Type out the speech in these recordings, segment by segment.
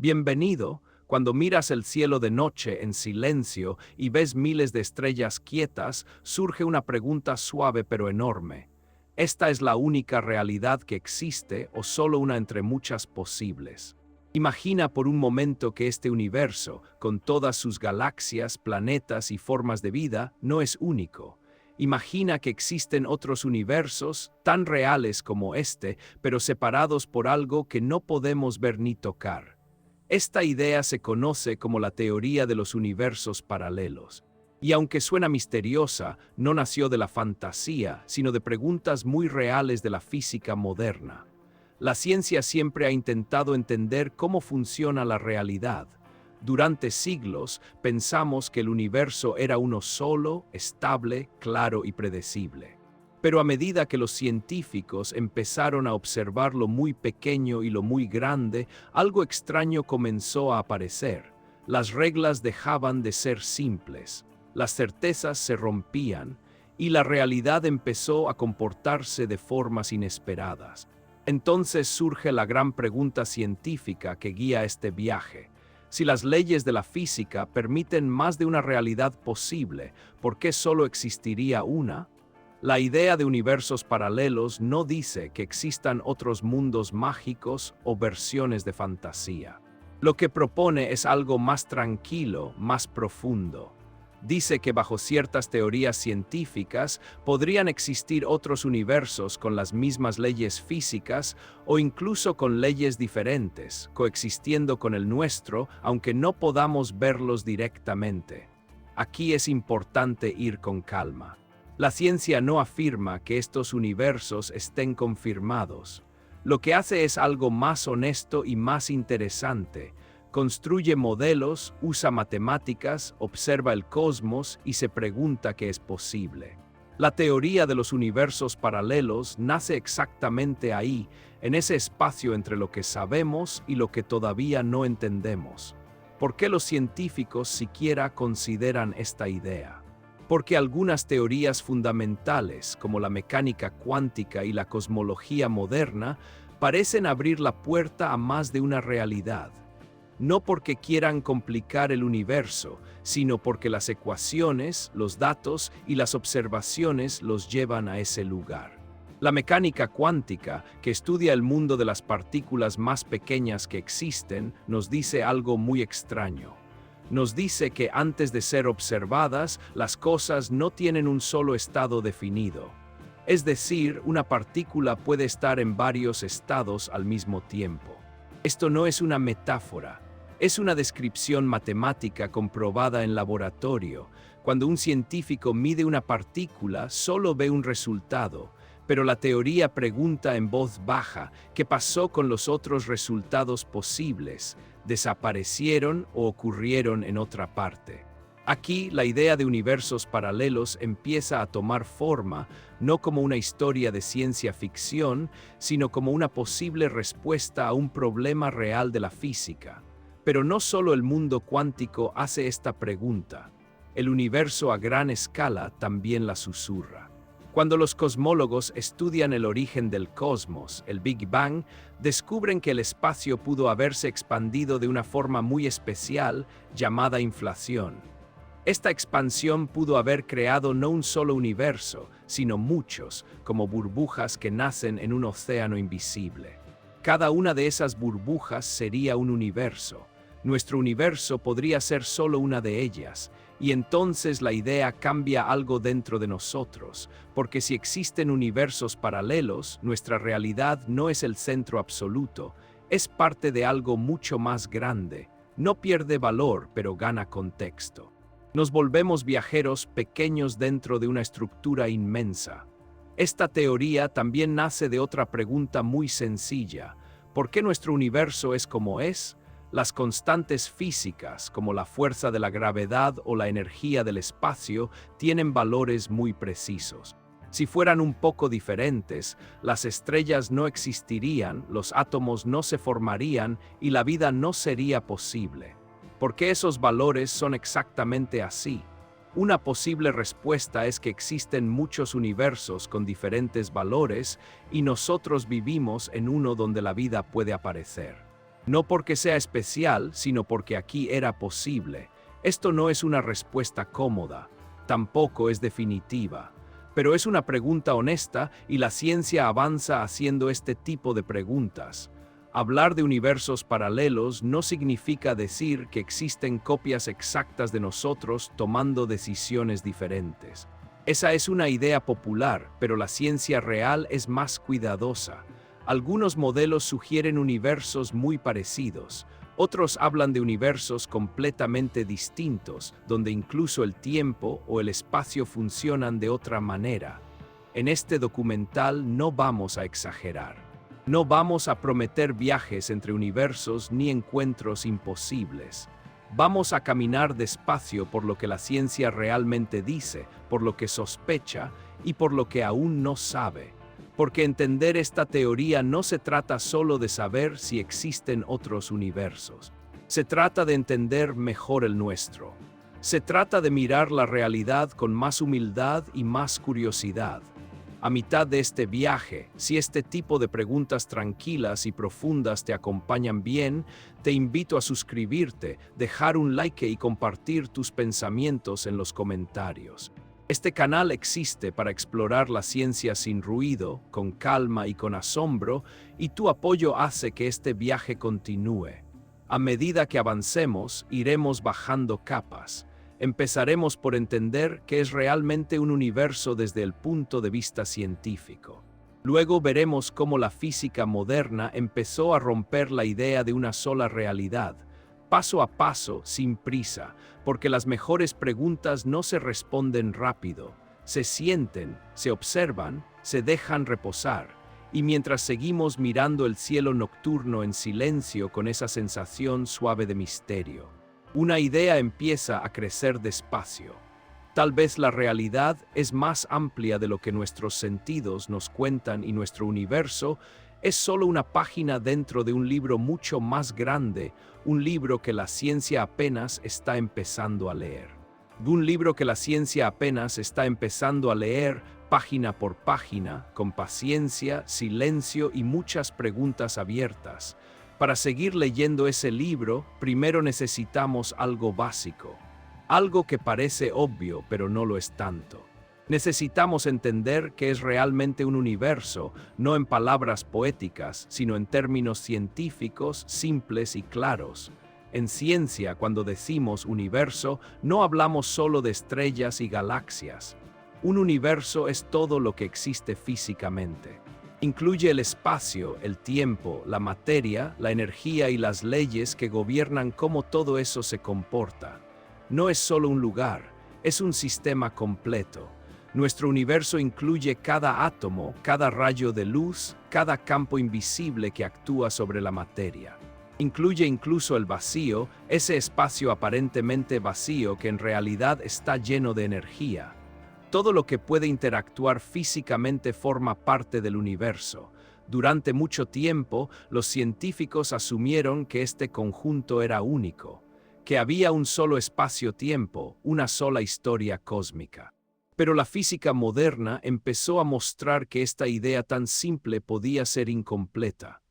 Bienvenido. Cuando miras el cielo de noche en silencio y ves miles de estrellas quietas, surge una pregunta suave pero enorme. ¿Esta es la única realidad que existe o solo una entre muchas posibles? Imagina por un momento que este universo, con todas sus galaxias, planetas y formas de vida, no es único. Imagina que existen otros universos tan reales como este, pero separados por algo que no podemos ver ni tocar. Esta idea se conoce como la teoría de los universos paralelos. Y aunque suena misteriosa, no nació de la fantasía, sino de preguntas muy reales de la física moderna. La ciencia siempre ha intentado entender cómo funciona la realidad. Durante siglos pensamos que el universo era uno solo, estable, claro y predecible. Pero a medida que los científicos empezaron a observar lo muy pequeño y lo muy grande, algo extraño comenzó a aparecer. Las reglas dejaban de ser simples, las certezas se rompían y la realidad empezó a comportarse de formas inesperadas. Entonces surge la gran pregunta científica que guía este viaje. Si las leyes de la física permiten más de una realidad posible, ¿por qué solo existiría una? La idea de universos paralelos no dice que existan otros mundos mágicos o versiones de fantasía. Lo que propone es algo más tranquilo, más profundo. Dice que bajo ciertas teorías científicas podrían existir otros universos con las mismas leyes físicas o incluso con leyes diferentes, coexistiendo con el nuestro, aunque no podamos verlos directamente. Aquí es importante ir con calma. La ciencia no afirma que estos universos estén confirmados. Lo que hace es algo más honesto y más interesante. Construye modelos, usa matemáticas, observa el cosmos y se pregunta qué es posible. La teoría de los universos paralelos nace exactamente ahí, en ese espacio entre lo que sabemos y lo que todavía no entendemos. ¿Por qué los científicos siquiera consideran esta idea? Porque algunas teorías fundamentales, como la mecánica cuántica y la cosmología moderna, parecen abrir la puerta a más de una realidad. No porque quieran complicar el universo, sino porque las ecuaciones, los datos y las observaciones los llevan a ese lugar. La mecánica cuántica, que estudia el mundo de las partículas más pequeñas que existen, nos dice algo muy extraño. Nos dice que antes de ser observadas, las cosas no tienen un solo estado definido. Es decir, una partícula puede estar en varios estados al mismo tiempo. Esto no es una metáfora, es una descripción matemática comprobada en laboratorio. Cuando un científico mide una partícula, solo ve un resultado, pero la teoría pregunta en voz baja, ¿qué pasó con los otros resultados posibles? ¿Desaparecieron o ocurrieron en otra parte? Aquí, la idea de universos paralelos empieza a tomar forma, no como una historia de ciencia ficción, sino como una posible respuesta a un problema real de la física. Pero no solo el mundo cuántico hace esta pregunta. El universo a gran escala también la susurra. Cuando los cosmólogos estudian el origen del cosmos, el Big Bang, descubren que el espacio pudo haberse expandido de una forma muy especial llamada inflación. Esta expansión pudo haber creado no un solo universo, sino muchos, como burbujas que nacen en un océano invisible. Cada una de esas burbujas sería un universo. Nuestro universo podría ser solo una de ellas, y entonces la idea cambia algo dentro de nosotros, porque si existen universos paralelos, nuestra realidad no es el centro absoluto, es parte de algo mucho más grande. No pierde valor, pero gana contexto. Nos volvemos viajeros pequeños dentro de una estructura inmensa. Esta teoría también nace de otra pregunta muy sencilla. ¿Por qué nuestro universo es como es? Las constantes físicas, como la fuerza de la gravedad o la energía del espacio, tienen valores muy precisos. Si fueran un poco diferentes, las estrellas no existirían, los átomos no se formarían y la vida no sería posible. ¿Por qué esos valores son exactamente así? Una posible respuesta es que existen muchos universos con diferentes valores y nosotros vivimos en uno donde la vida puede aparecer. No porque sea especial, sino porque aquí era posible. Esto no es una respuesta cómoda, tampoco es definitiva, pero es una pregunta honesta y la ciencia avanza haciendo este tipo de preguntas. Hablar de universos paralelos no significa decir que existen copias exactas de nosotros tomando decisiones diferentes. Esa es una idea popular, pero la ciencia real es más cuidadosa. Algunos modelos sugieren universos muy parecidos, otros hablan de universos completamente distintos, donde incluso el tiempo o el espacio funcionan de otra manera. En este documental no vamos a exagerar. No vamos a prometer viajes entre universos ni encuentros imposibles. Vamos a caminar despacio por lo que la ciencia realmente dice, por lo que sospecha y por lo que aún no sabe. Porque entender esta teoría no se trata solo de saber si existen otros universos. Se trata de entender mejor el nuestro. Se trata de mirar la realidad con más humildad y más curiosidad. A mitad de este viaje, si este tipo de preguntas tranquilas y profundas te acompañan bien, te invito a suscribirte, dejar un like y compartir tus pensamientos en los comentarios. Este canal existe para explorar la ciencia sin ruido, con calma y con asombro, y tu apoyo hace que este viaje continúe. A medida que avancemos, iremos bajando capas. Empezaremos por entender qué es realmente un universo desde el punto de vista científico. Luego veremos cómo la física moderna empezó a romper la idea de una sola realidad, paso a paso, sin prisa, porque las mejores preguntas no se responden rápido, se sienten, se observan, se dejan reposar, y mientras seguimos mirando el cielo nocturno en silencio con esa sensación suave de misterio, una idea empieza a crecer despacio. Tal vez la realidad es más amplia de lo que nuestros sentidos nos cuentan y nuestro universo es solo una página dentro de un libro mucho más grande, un libro que la ciencia apenas está empezando a leer. Un libro que la ciencia apenas está empezando a leer, página por página, con paciencia, silencio y muchas preguntas abiertas. Para seguir leyendo ese libro, primero necesitamos algo básico, algo que parece obvio pero no lo es tanto. Necesitamos entender qué es realmente un universo, no en palabras poéticas, sino en términos científicos, simples y claros. En ciencia, cuando decimos universo, no hablamos solo de estrellas y galaxias. Un universo es todo lo que existe físicamente. Incluye el espacio, el tiempo, la materia, la energía y las leyes que gobiernan cómo todo eso se comporta. No es solo un lugar, es un sistema completo. Nuestro universo incluye cada átomo, cada rayo de luz, cada campo invisible que actúa sobre la materia. Incluye incluso el vacío, ese espacio aparentemente vacío que en realidad está lleno de energía. Todo lo que puede interactuar físicamente forma parte del universo. Durante mucho tiempo, los científicos asumieron que este conjunto era único, que había un solo espacio-tiempo, una sola historia cósmica. Pero la física moderna empezó a mostrar que esta idea tan simple podía ser incompleta.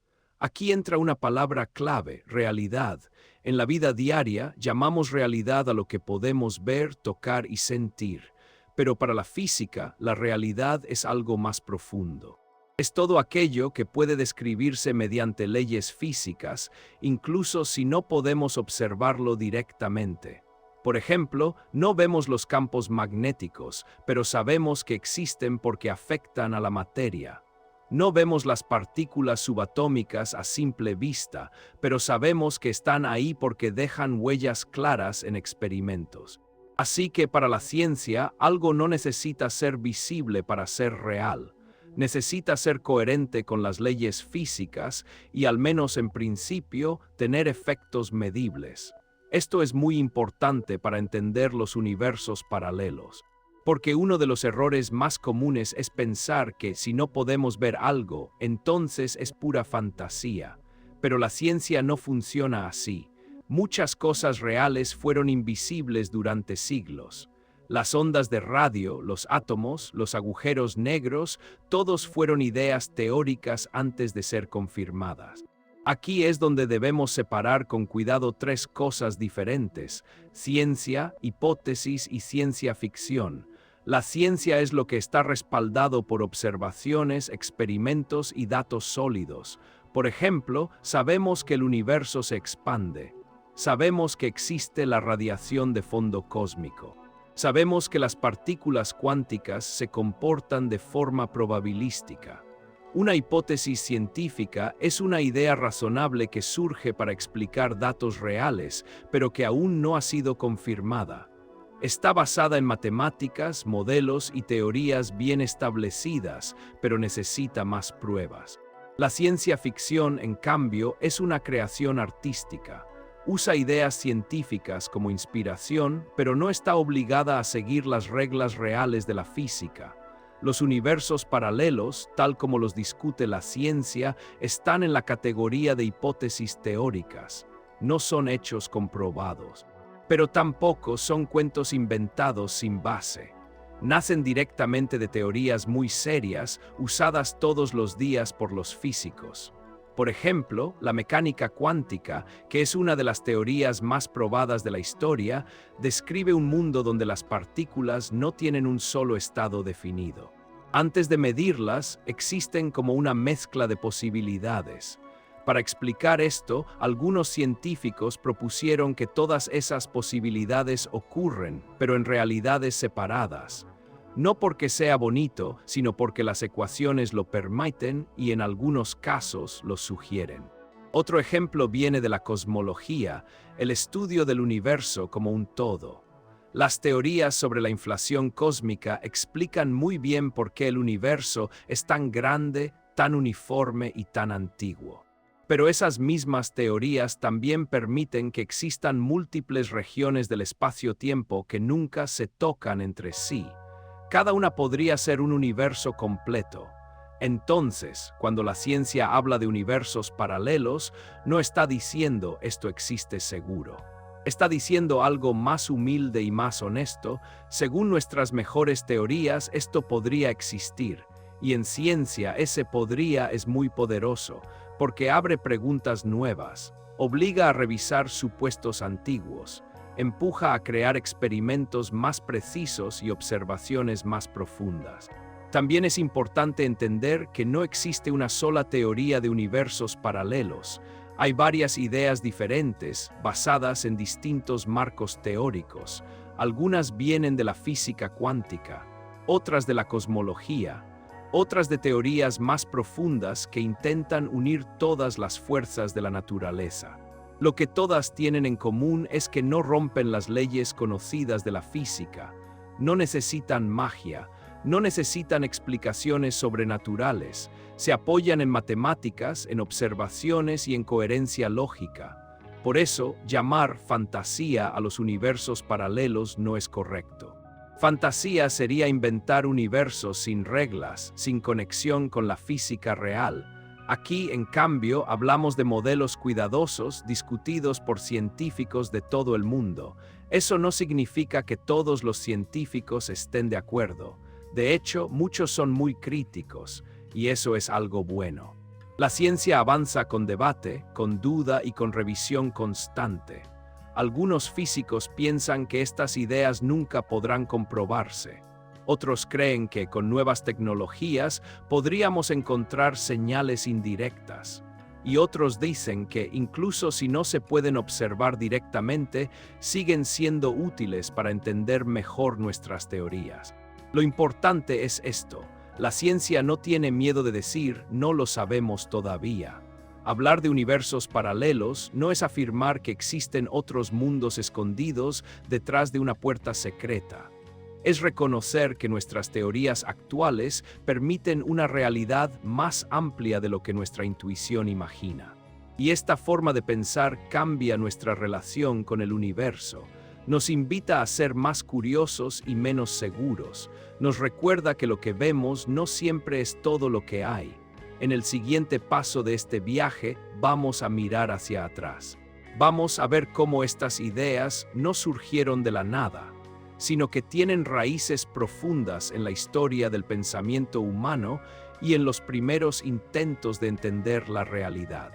Aquí entra una palabra clave, realidad. En la vida diaria llamamos realidad a lo que podemos ver, tocar y sentir. Pero para la física, la realidad es algo más profundo. Es todo aquello que puede describirse mediante leyes físicas, incluso si no podemos observarlo directamente. Por ejemplo, no vemos los campos magnéticos, pero sabemos que existen porque afectan a la materia. No vemos las partículas subatómicas a simple vista, pero sabemos que están ahí porque dejan huellas claras en experimentos. Así que para la ciencia, algo no necesita ser visible para ser real. Necesita ser coherente con las leyes físicas y, al menos en principio, tener efectos medibles. Esto es muy importante para entender los universos paralelos, porque uno de los errores más comunes es pensar que si no podemos ver algo, entonces es pura fantasía. Pero la ciencia no funciona así. Muchas cosas reales fueron invisibles durante siglos. Las ondas de radio, los átomos, los agujeros negros, todos fueron ideas teóricas antes de ser confirmadas. Aquí es donde debemos separar con cuidado tres cosas diferentes: ciencia, hipótesis y ciencia ficción. La ciencia es lo que está respaldado por observaciones, experimentos y datos sólidos. Por ejemplo, sabemos que el universo se expande. Sabemos que existe la radiación de fondo cósmico. Sabemos que las partículas cuánticas se comportan de forma probabilística. Una hipótesis científica es una idea razonable que surge para explicar datos reales, pero que aún no ha sido confirmada. Está basada en matemáticas, modelos y teorías bien establecidas, pero necesita más pruebas. La ciencia ficción, en cambio, es una creación artística. Usa ideas científicas como inspiración, pero no está obligada a seguir las reglas reales de la física. Los universos paralelos, tal como los discute la ciencia, están en la categoría de hipótesis teóricas. No son hechos comprobados. Pero tampoco son cuentos inventados sin base. Nacen directamente de teorías muy serias, usadas todos los días por los físicos. Por ejemplo, la mecánica cuántica, que es una de las teorías más probadas de la historia, describe un mundo donde las partículas no tienen un solo estado definido. Antes de medirlas, existen como una mezcla de posibilidades. Para explicar esto, algunos científicos propusieron que todas esas posibilidades ocurren, pero en realidades separadas. No porque sea bonito, sino porque las ecuaciones lo permiten y en algunos casos lo sugieren. Otro ejemplo viene de la cosmología, el estudio del universo como un todo. Las teorías sobre la inflación cósmica explican muy bien por qué el universo es tan grande, tan uniforme y tan antiguo. Pero esas mismas teorías también permiten que existan múltiples regiones del espacio-tiempo que nunca se tocan entre sí. Cada una podría ser un universo completo. Entonces, cuando la ciencia habla de universos paralelos, no está diciendo esto existe seguro. Está diciendo algo más humilde y más honesto: según nuestras mejores teorías, esto podría existir. Y en ciencia ese podría es muy poderoso, porque abre preguntas nuevas, obliga a revisar supuestos antiguos, empuja a crear experimentos más precisos y observaciones más profundas. También es importante entender que no existe una sola teoría de universos paralelos. Hay varias ideas diferentes, basadas en distintos marcos teóricos. Algunas vienen de la física cuántica, otras de la cosmología, otras de teorías más profundas que intentan unir todas las fuerzas de la naturaleza. Lo que todas tienen en común es que no rompen las leyes conocidas de la física, no necesitan magia, no necesitan explicaciones sobrenaturales, se apoyan en matemáticas, en observaciones y en coherencia lógica. Por eso, llamar fantasía a los universos paralelos no es correcto. Fantasía sería inventar universos sin reglas, sin conexión con la física real. Aquí, en cambio, hablamos de modelos cuidadosos, discutidos por científicos de todo el mundo. Eso no significa que todos los científicos estén de acuerdo. De hecho, muchos son muy críticos, y eso es algo bueno. La ciencia avanza con debate, con duda y con revisión constante. Algunos físicos piensan que estas ideas nunca podrán comprobarse. Otros creen que con nuevas tecnologías podríamos encontrar señales indirectas. Y otros dicen que incluso si no se pueden observar directamente, siguen siendo útiles para entender mejor nuestras teorías. Lo importante es esto: la ciencia no tiene miedo de decir no lo sabemos todavía. Hablar de universos paralelos no es afirmar que existen otros mundos escondidos detrás de una puerta secreta. Es reconocer que nuestras teorías actuales permiten una realidad más amplia de lo que nuestra intuición imagina. Y esta forma de pensar cambia nuestra relación con el universo. Nos invita a ser más curiosos y menos seguros. Nos recuerda que lo que vemos no siempre es todo lo que hay. En el siguiente paso de este viaje, vamos a mirar hacia atrás. Vamos a ver cómo estas ideas no surgieron de la nada, sino que tienen raíces profundas en la historia del pensamiento humano y en los primeros intentos de entender la realidad.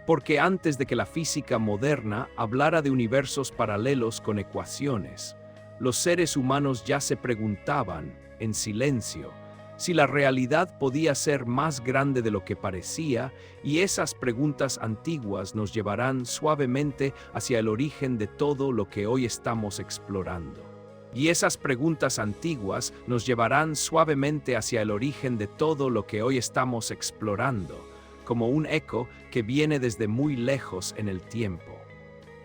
Porque antes de que la física moderna hablara de universos paralelos con ecuaciones, los seres humanos ya se preguntaban, en silencio, si la realidad podía ser más grande de lo que parecía, y esas preguntas antiguas nos llevarán suavemente hacia el origen de todo lo que hoy estamos explorando. Y esas preguntas antiguas nos llevarán suavemente hacia el origen de todo lo que hoy estamos explorando, como un eco que viene desde muy lejos en el tiempo.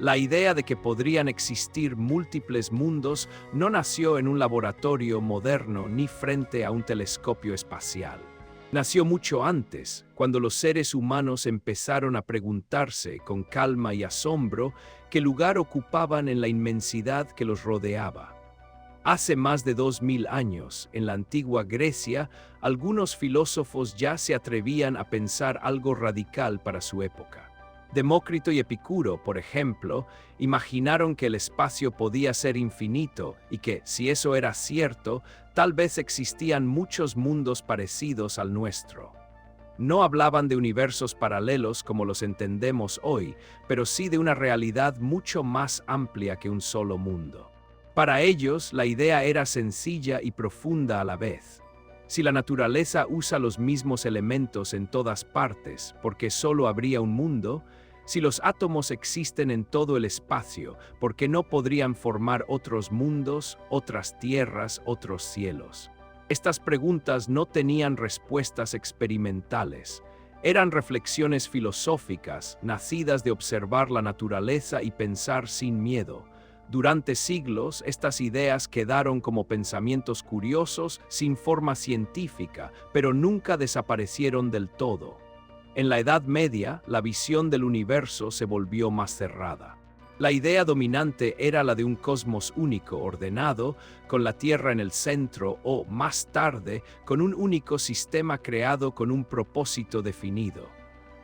La idea de que podrían existir múltiples mundos no nació en un laboratorio moderno ni frente a un telescopio espacial. Nació mucho antes, cuando los seres humanos empezaron a preguntarse con calma y asombro qué lugar ocupaban en la inmensidad que los rodeaba. Hace más de 2000 años, en la antigua Grecia, algunos filósofos ya se atrevían a pensar algo radical para su época. Demócrito y Epicuro, por ejemplo, imaginaron que el espacio podía ser infinito y que, si eso era cierto, tal vez existían muchos mundos parecidos al nuestro. No hablaban de universos paralelos como los entendemos hoy, pero sí de una realidad mucho más amplia que un solo mundo. Para ellos, la idea era sencilla y profunda a la vez. Si la naturaleza usa los mismos elementos en todas partes, ¿por qué solo habría un mundo? Si los átomos existen en todo el espacio, ¿por qué no podrían formar otros mundos, otras tierras, otros cielos? Estas preguntas no tenían respuestas experimentales. Eran reflexiones filosóficas, nacidas de observar la naturaleza y pensar sin miedo. Durante siglos, estas ideas quedaron como pensamientos curiosos, sin forma científica, pero nunca desaparecieron del todo. En la Edad Media, la visión del universo se volvió más cerrada. La idea dominante era la de un cosmos único, ordenado, con la Tierra en el centro o, más tarde, con un único sistema creado con un propósito definido.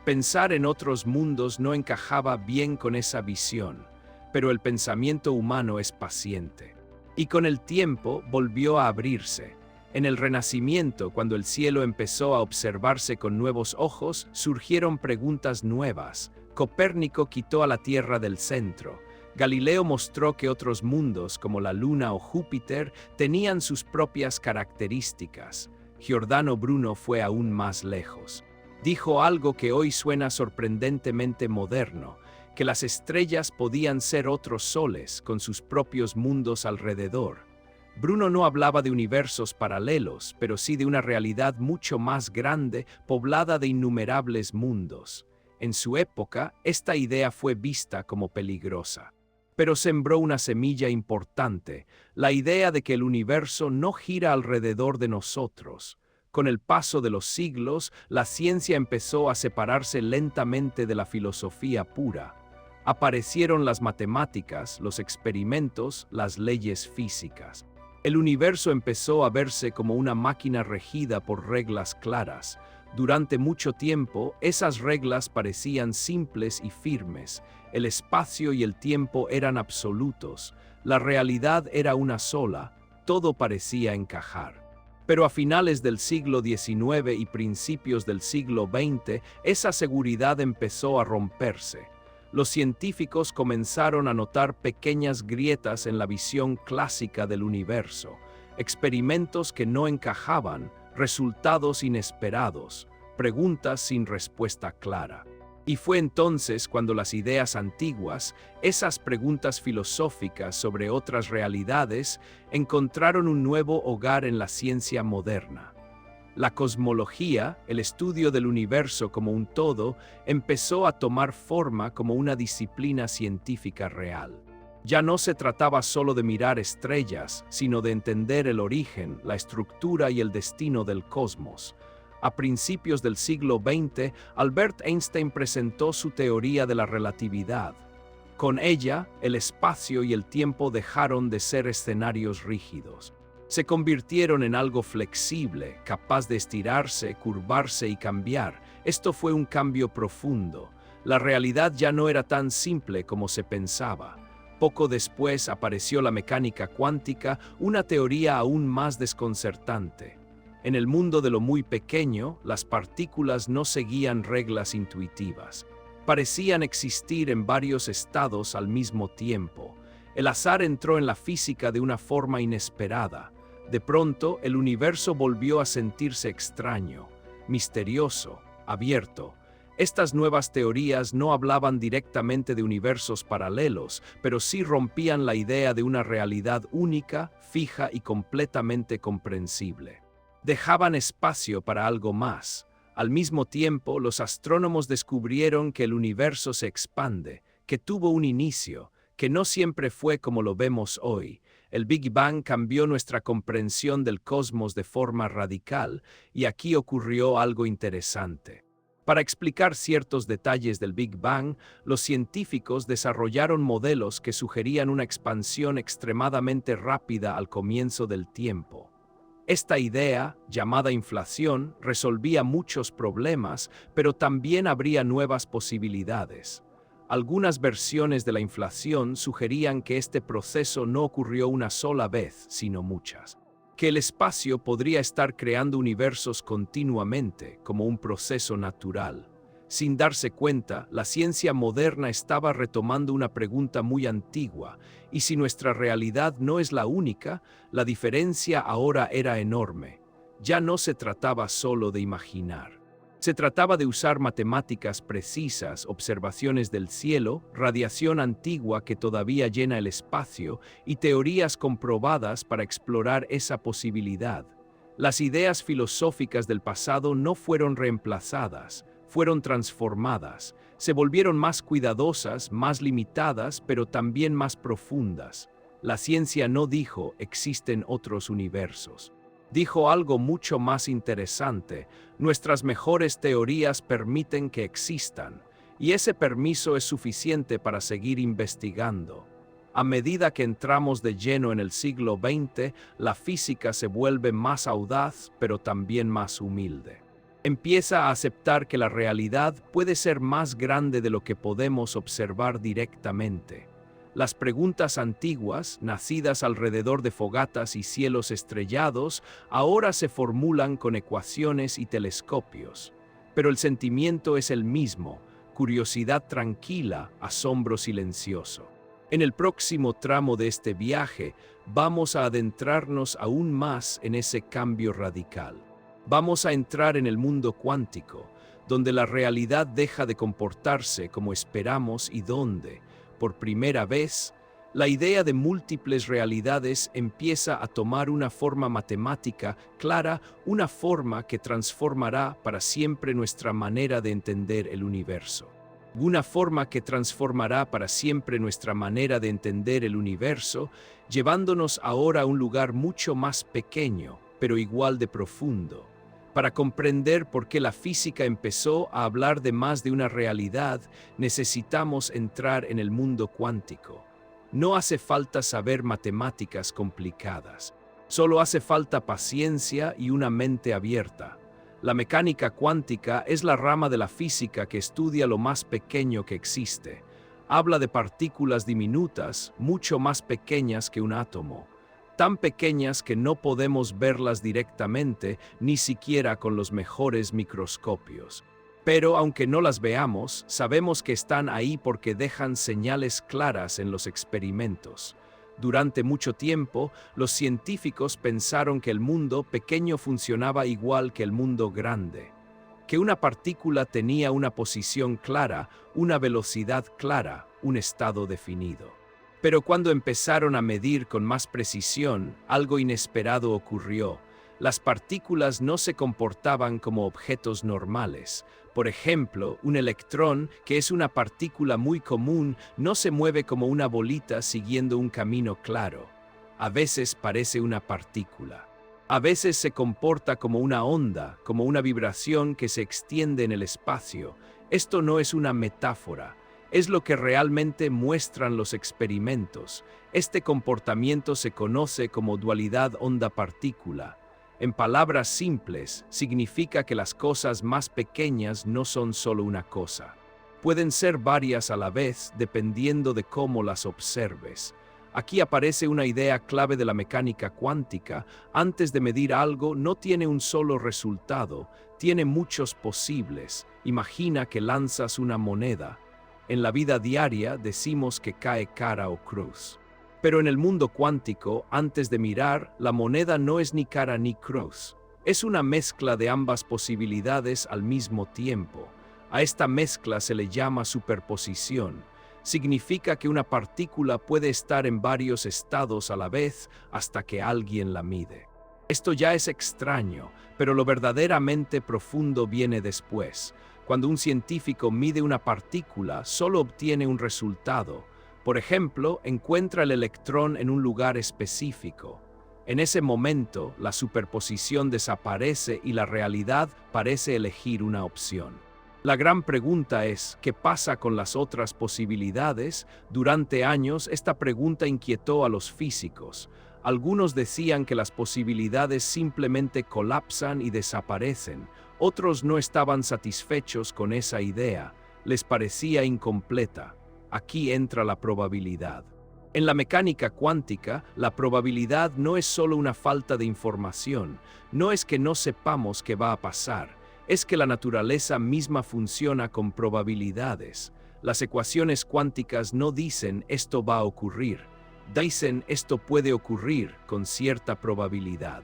Pensar en otros mundos no encajaba bien con esa visión, pero el pensamiento humano es paciente. Y con el tiempo volvió a abrirse. En el Renacimiento, cuando el cielo empezó a observarse con nuevos ojos, surgieron preguntas nuevas. Copérnico quitó a la Tierra del centro. Galileo mostró que otros mundos, como la Luna o Júpiter, tenían sus propias características. Giordano Bruno fue aún más lejos. Dijo algo que hoy suena sorprendentemente moderno, que las estrellas podían ser otros soles con sus propios mundos alrededor. Bruno no hablaba de universos paralelos, pero sí de una realidad mucho más grande, poblada de innumerables mundos. En su época, esta idea fue vista como peligrosa. Pero sembró una semilla importante, la idea de que el universo no gira alrededor de nosotros. Con el paso de los siglos, la ciencia empezó a separarse lentamente de la filosofía pura. Aparecieron las matemáticas, los experimentos, las leyes físicas. El universo empezó a verse como una máquina regida por reglas claras. Durante mucho tiempo, esas reglas parecían simples y firmes. El espacio y el tiempo eran absolutos. La realidad era una sola. Todo parecía encajar. Pero a finales del siglo XIX y principios del siglo XX, esa seguridad empezó a romperse. Los científicos comenzaron a notar pequeñas grietas en la visión clásica del universo, experimentos que no encajaban, resultados inesperados, preguntas sin respuesta clara. Y fue entonces cuando las ideas antiguas, esas preguntas filosóficas sobre otras realidades, encontraron un nuevo hogar en la ciencia moderna. La cosmología, el estudio del universo como un todo, empezó a tomar forma como una disciplina científica real. Ya no se trataba solo de mirar estrellas, sino de entender el origen, la estructura y el destino del cosmos. A principios del siglo XX, Albert Einstein presentó su teoría de la relatividad. Con ella, el espacio y el tiempo dejaron de ser escenarios rígidos. Se convirtieron en algo flexible, capaz de estirarse, curvarse y cambiar. Esto fue un cambio profundo. La realidad ya no era tan simple como se pensaba. Poco después apareció la mecánica cuántica, una teoría aún más desconcertante. En el mundo de lo muy pequeño, las partículas no seguían reglas intuitivas. parecían existir en varios estados al mismo tiempo. El azar entró en la física de una forma inesperada. De pronto, el universo volvió a sentirse extraño, misterioso, abierto. Estas nuevas teorías no hablaban directamente de universos paralelos, pero sí rompían la idea de una realidad única, fija y completamente comprensible. Dejaban espacio para algo más. Al mismo tiempo, los astrónomos descubrieron que el universo se expande, que tuvo un inicio, que no siempre fue como lo vemos hoy. El Big Bang cambió nuestra comprensión del cosmos de forma radical, y aquí ocurrió algo interesante. Para explicar ciertos detalles del Big Bang, los científicos desarrollaron modelos que sugerían una expansión extremadamente rápida al comienzo del tiempo. Esta idea, llamada inflación, resolvía muchos problemas, pero también abría nuevas posibilidades. Algunas versiones de la inflación sugerían que este proceso no ocurrió una sola vez, sino muchas. Que el espacio podría estar creando universos continuamente, como un proceso natural. Sin darse cuenta, la ciencia moderna estaba retomando una pregunta muy antigua, y si nuestra realidad no es la única, la diferencia ahora era enorme. Ya no se trataba solo de imaginar. Se trataba de usar matemáticas precisas, observaciones del cielo, radiación antigua que todavía llena el espacio y teorías comprobadas para explorar esa posibilidad. Las ideas filosóficas del pasado no fueron reemplazadas, fueron transformadas, se volvieron más cuidadosas, más limitadas, pero también más profundas. La ciencia no dijo existen otros universos. Dijo algo mucho más interesante: nuestras mejores teorías permiten que existan, y ese permiso es suficiente para seguir investigando. A medida que entramos de lleno en el siglo XX, la física se vuelve más audaz, pero también más humilde. Empieza a aceptar que la realidad puede ser más grande de lo que podemos observar directamente. Las preguntas antiguas, nacidas alrededor de fogatas y cielos estrellados, ahora se formulan con ecuaciones y telescopios. Pero el sentimiento es el mismo: curiosidad tranquila, asombro silencioso. En el próximo tramo de este viaje, vamos a adentrarnos aún más en ese cambio radical. Vamos a entrar en el mundo cuántico, donde la realidad deja de comportarse como esperamos y donde, por primera vez, la idea de múltiples realidades empieza a tomar una forma matemática clara, una forma que transformará para siempre nuestra manera de entender el universo. Una forma que transformará para siempre nuestra manera de entender el universo, llevándonos ahora a un lugar mucho más pequeño, pero igual de profundo. Para comprender por qué la física empezó a hablar de más de una realidad, necesitamos entrar en el mundo cuántico. No hace falta saber matemáticas complicadas. Solo hace falta paciencia y una mente abierta. La mecánica cuántica es la rama de la física que estudia lo más pequeño que existe. Habla de partículas diminutas, mucho más pequeñas que un átomo. Tan pequeñas que no podemos verlas directamente, ni siquiera con los mejores microscopios. Pero aunque no las veamos, sabemos que están ahí porque dejan señales claras en los experimentos. Durante mucho tiempo, los científicos pensaron que el mundo pequeño funcionaba igual que el mundo grande, que una partícula tenía una posición clara, una velocidad clara, un estado definido. Pero cuando empezaron a medir con más precisión, algo inesperado ocurrió. Las partículas no se comportaban como objetos normales. Por ejemplo, un electrón, que es una partícula muy común, no se mueve como una bolita siguiendo un camino claro. A veces parece una partícula. A veces se comporta como una onda, como una vibración que se extiende en el espacio. Esto no es una metáfora. Es lo que realmente muestran los experimentos. Este comportamiento se conoce como dualidad onda-partícula. En palabras simples, significa que las cosas más pequeñas no son solo una cosa. Pueden ser varias a la vez dependiendo de cómo las observes. Aquí aparece una idea clave de la mecánica cuántica. Antes de medir algo, no tiene un solo resultado, tiene muchos posibles. Imagina que lanzas una moneda. En la vida diaria decimos que cae cara o cruz. Pero en el mundo cuántico, antes de mirar, la moneda no es ni cara ni cruz. Es una mezcla de ambas posibilidades al mismo tiempo. A esta mezcla se le llama superposición. Significa que una partícula puede estar en varios estados a la vez hasta que alguien la mide. Esto ya es extraño, pero lo verdaderamente profundo viene después. Cuando un científico mide una partícula, solo obtiene un resultado. Por ejemplo, encuentra el electrón en un lugar específico. En ese momento, la superposición desaparece y la realidad parece elegir una opción. La gran pregunta es, ¿qué pasa con las otras posibilidades? Durante años, esta pregunta inquietó a los físicos. Algunos decían que las posibilidades simplemente colapsan y desaparecen. Otros no estaban satisfechos con esa idea. Les parecía incompleta. Aquí entra la probabilidad. En la mecánica cuántica, la probabilidad no es solo una falta de información, no es que no sepamos qué va a pasar, es que la naturaleza misma funciona con probabilidades. Las ecuaciones cuánticas no dicen esto va a ocurrir, dicen esto puede ocurrir con cierta probabilidad.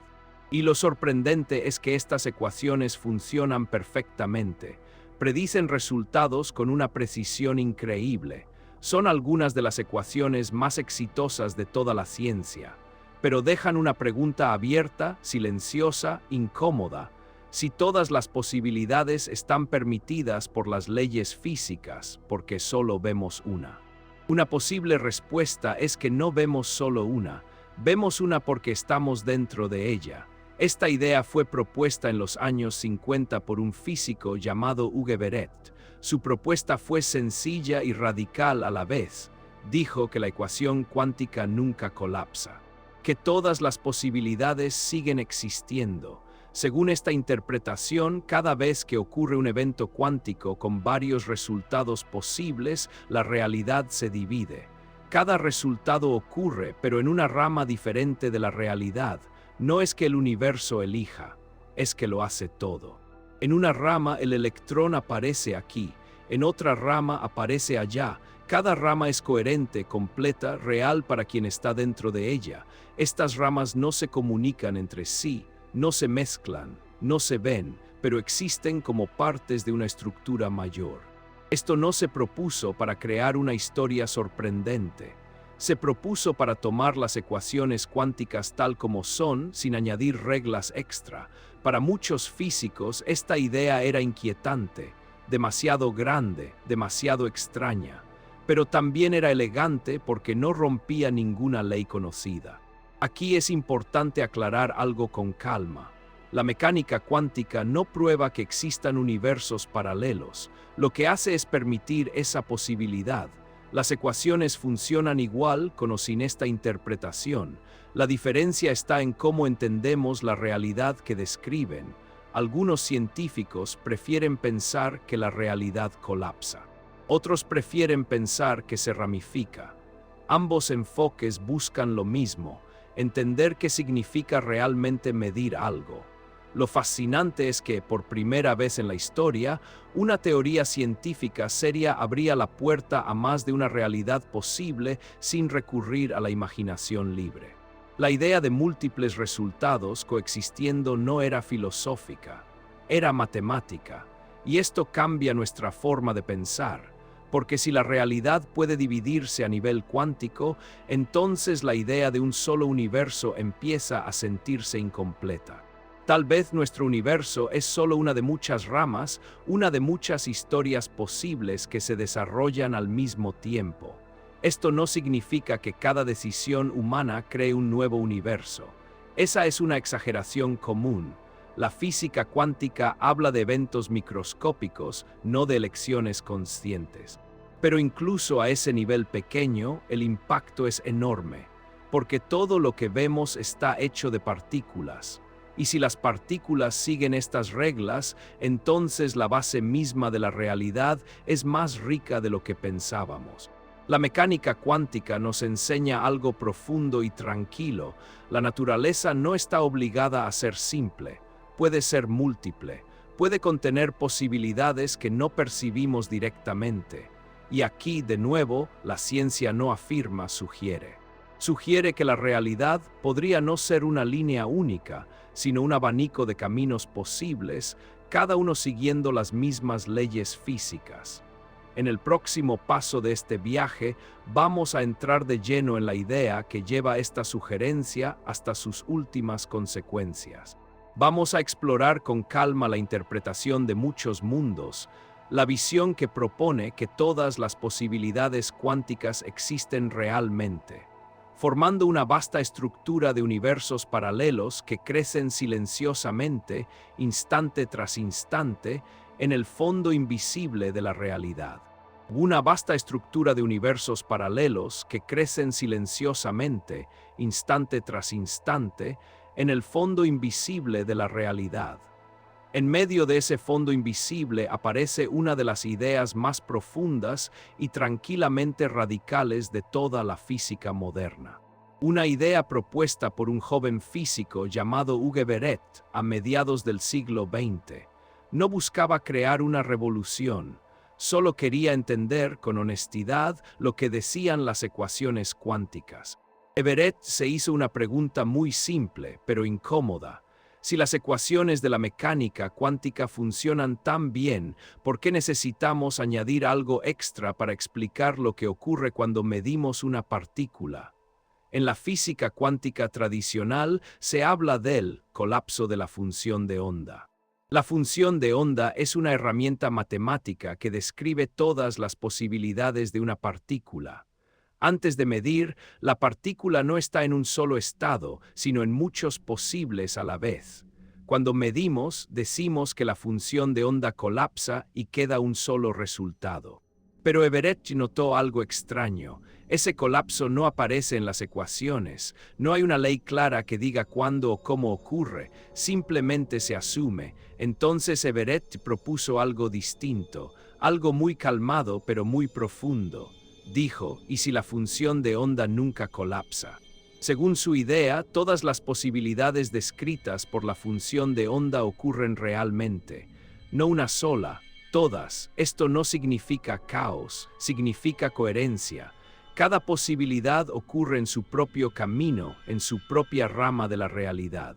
Y lo sorprendente es que estas ecuaciones funcionan perfectamente, predicen resultados con una precisión increíble. Son algunas de las ecuaciones más exitosas de toda la ciencia, pero dejan una pregunta abierta, silenciosa, incómoda. Si todas las posibilidades están permitidas por las leyes físicas, porque solo vemos una. Una posible respuesta es que no vemos solo una, vemos una porque estamos dentro de ella. Esta idea fue propuesta en los años 50 por un físico llamado Hugues Verret. Su propuesta fue sencilla y radical a la vez. Dijo que la ecuación cuántica nunca colapsa, que todas las posibilidades siguen existiendo. Según esta interpretación, cada vez que ocurre un evento cuántico con varios resultados posibles, la realidad se divide. Cada resultado ocurre, pero en una rama diferente de la realidad. No es que el universo elija, es que lo hace todo. En una rama el electrón aparece aquí, en otra rama aparece allá. Cada rama es coherente, completa, real para quien está dentro de ella. Estas ramas no se comunican entre sí, no se mezclan, no se ven, pero existen como partes de una estructura mayor. Esto no se propuso para crear una historia sorprendente. Se propuso para tomar las ecuaciones cuánticas tal como son, sin añadir reglas extra. Para muchos físicos, esta idea era inquietante, demasiado grande, demasiado extraña, pero también era elegante porque no rompía ninguna ley conocida. Aquí es importante aclarar algo con calma. La mecánica cuántica no prueba que existan universos paralelos. Lo que hace es permitir esa posibilidad. Las ecuaciones funcionan igual con o sin esta interpretación. La diferencia está en cómo entendemos la realidad que describen. Algunos científicos prefieren pensar que la realidad colapsa. Otros prefieren pensar que se ramifica. Ambos enfoques buscan lo mismo, entender qué significa realmente medir algo. Lo fascinante es que, por primera vez en la historia, una teoría científica seria abría la puerta a más de una realidad posible sin recurrir a la imaginación libre. La idea de múltiples resultados coexistiendo no era filosófica, era matemática, y esto cambia nuestra forma de pensar, porque si la realidad puede dividirse a nivel cuántico, entonces la idea de un solo universo empieza a sentirse incompleta. Tal vez nuestro universo es solo una de muchas ramas, una de muchas historias posibles que se desarrollan al mismo tiempo. Esto no significa que cada decisión humana cree un nuevo universo. Esa es una exageración común. La física cuántica habla de eventos microscópicos, no de elecciones conscientes. Pero incluso a ese nivel pequeño, el impacto es enorme, porque todo lo que vemos está hecho de partículas. Y si las partículas siguen estas reglas, entonces la base misma de la realidad es más rica de lo que pensábamos. La mecánica cuántica nos enseña algo profundo y tranquilo. La naturaleza no está obligada a ser simple, puede ser múltiple, puede contener posibilidades que no percibimos directamente. Y aquí, de nuevo, la ciencia no afirma, sugiere. Sugiere que la realidad podría no ser una línea única, sino un abanico de caminos posibles, cada uno siguiendo las mismas leyes físicas. En el próximo paso de este viaje, vamos a entrar de lleno en la idea que lleva esta sugerencia hasta sus últimas consecuencias. Vamos a explorar con calma la interpretación de muchos mundos, la visión que propone que todas las posibilidades cuánticas existen realmente, formando una vasta estructura de universos paralelos que crecen silenciosamente, instante tras instante, en el fondo invisible de la realidad. Una vasta estructura de universos paralelos que crecen silenciosamente, instante tras instante, en el fondo invisible de la realidad. En medio de ese fondo invisible aparece una de las ideas más profundas y tranquilamente radicales de toda la física moderna. Una idea propuesta por un joven físico llamado Hugues Verret a mediados del siglo XX. No buscaba crear una revolución, solo quería entender con honestidad lo que decían las ecuaciones cuánticas. Verret se hizo una pregunta muy simple, pero incómoda. Si las ecuaciones de la mecánica cuántica funcionan tan bien, ¿por qué necesitamos añadir algo extra para explicar lo que ocurre cuando medimos una partícula? En la física cuántica tradicional se habla del colapso de la función de onda. La función de onda es una herramienta matemática que describe todas las posibilidades de una partícula. Antes de medir, la partícula no está en un solo estado, sino en muchos posibles a la vez. Cuando medimos, decimos que la función de onda colapsa y queda un solo resultado. Pero Everett notó algo extraño. Ese colapso no aparece en las ecuaciones. No hay una ley clara que diga cuándo o cómo ocurre. Simplemente se asume. Entonces Everett propuso algo distinto, algo muy calmado pero muy profundo. Dijo, ¿y si la función de onda nunca colapsa? Según su idea, todas las posibilidades descritas por la función de onda ocurren realmente. No una sola, todas. Esto no significa caos, significa coherencia. Cada posibilidad ocurre en su propio camino, en su propia rama de la realidad.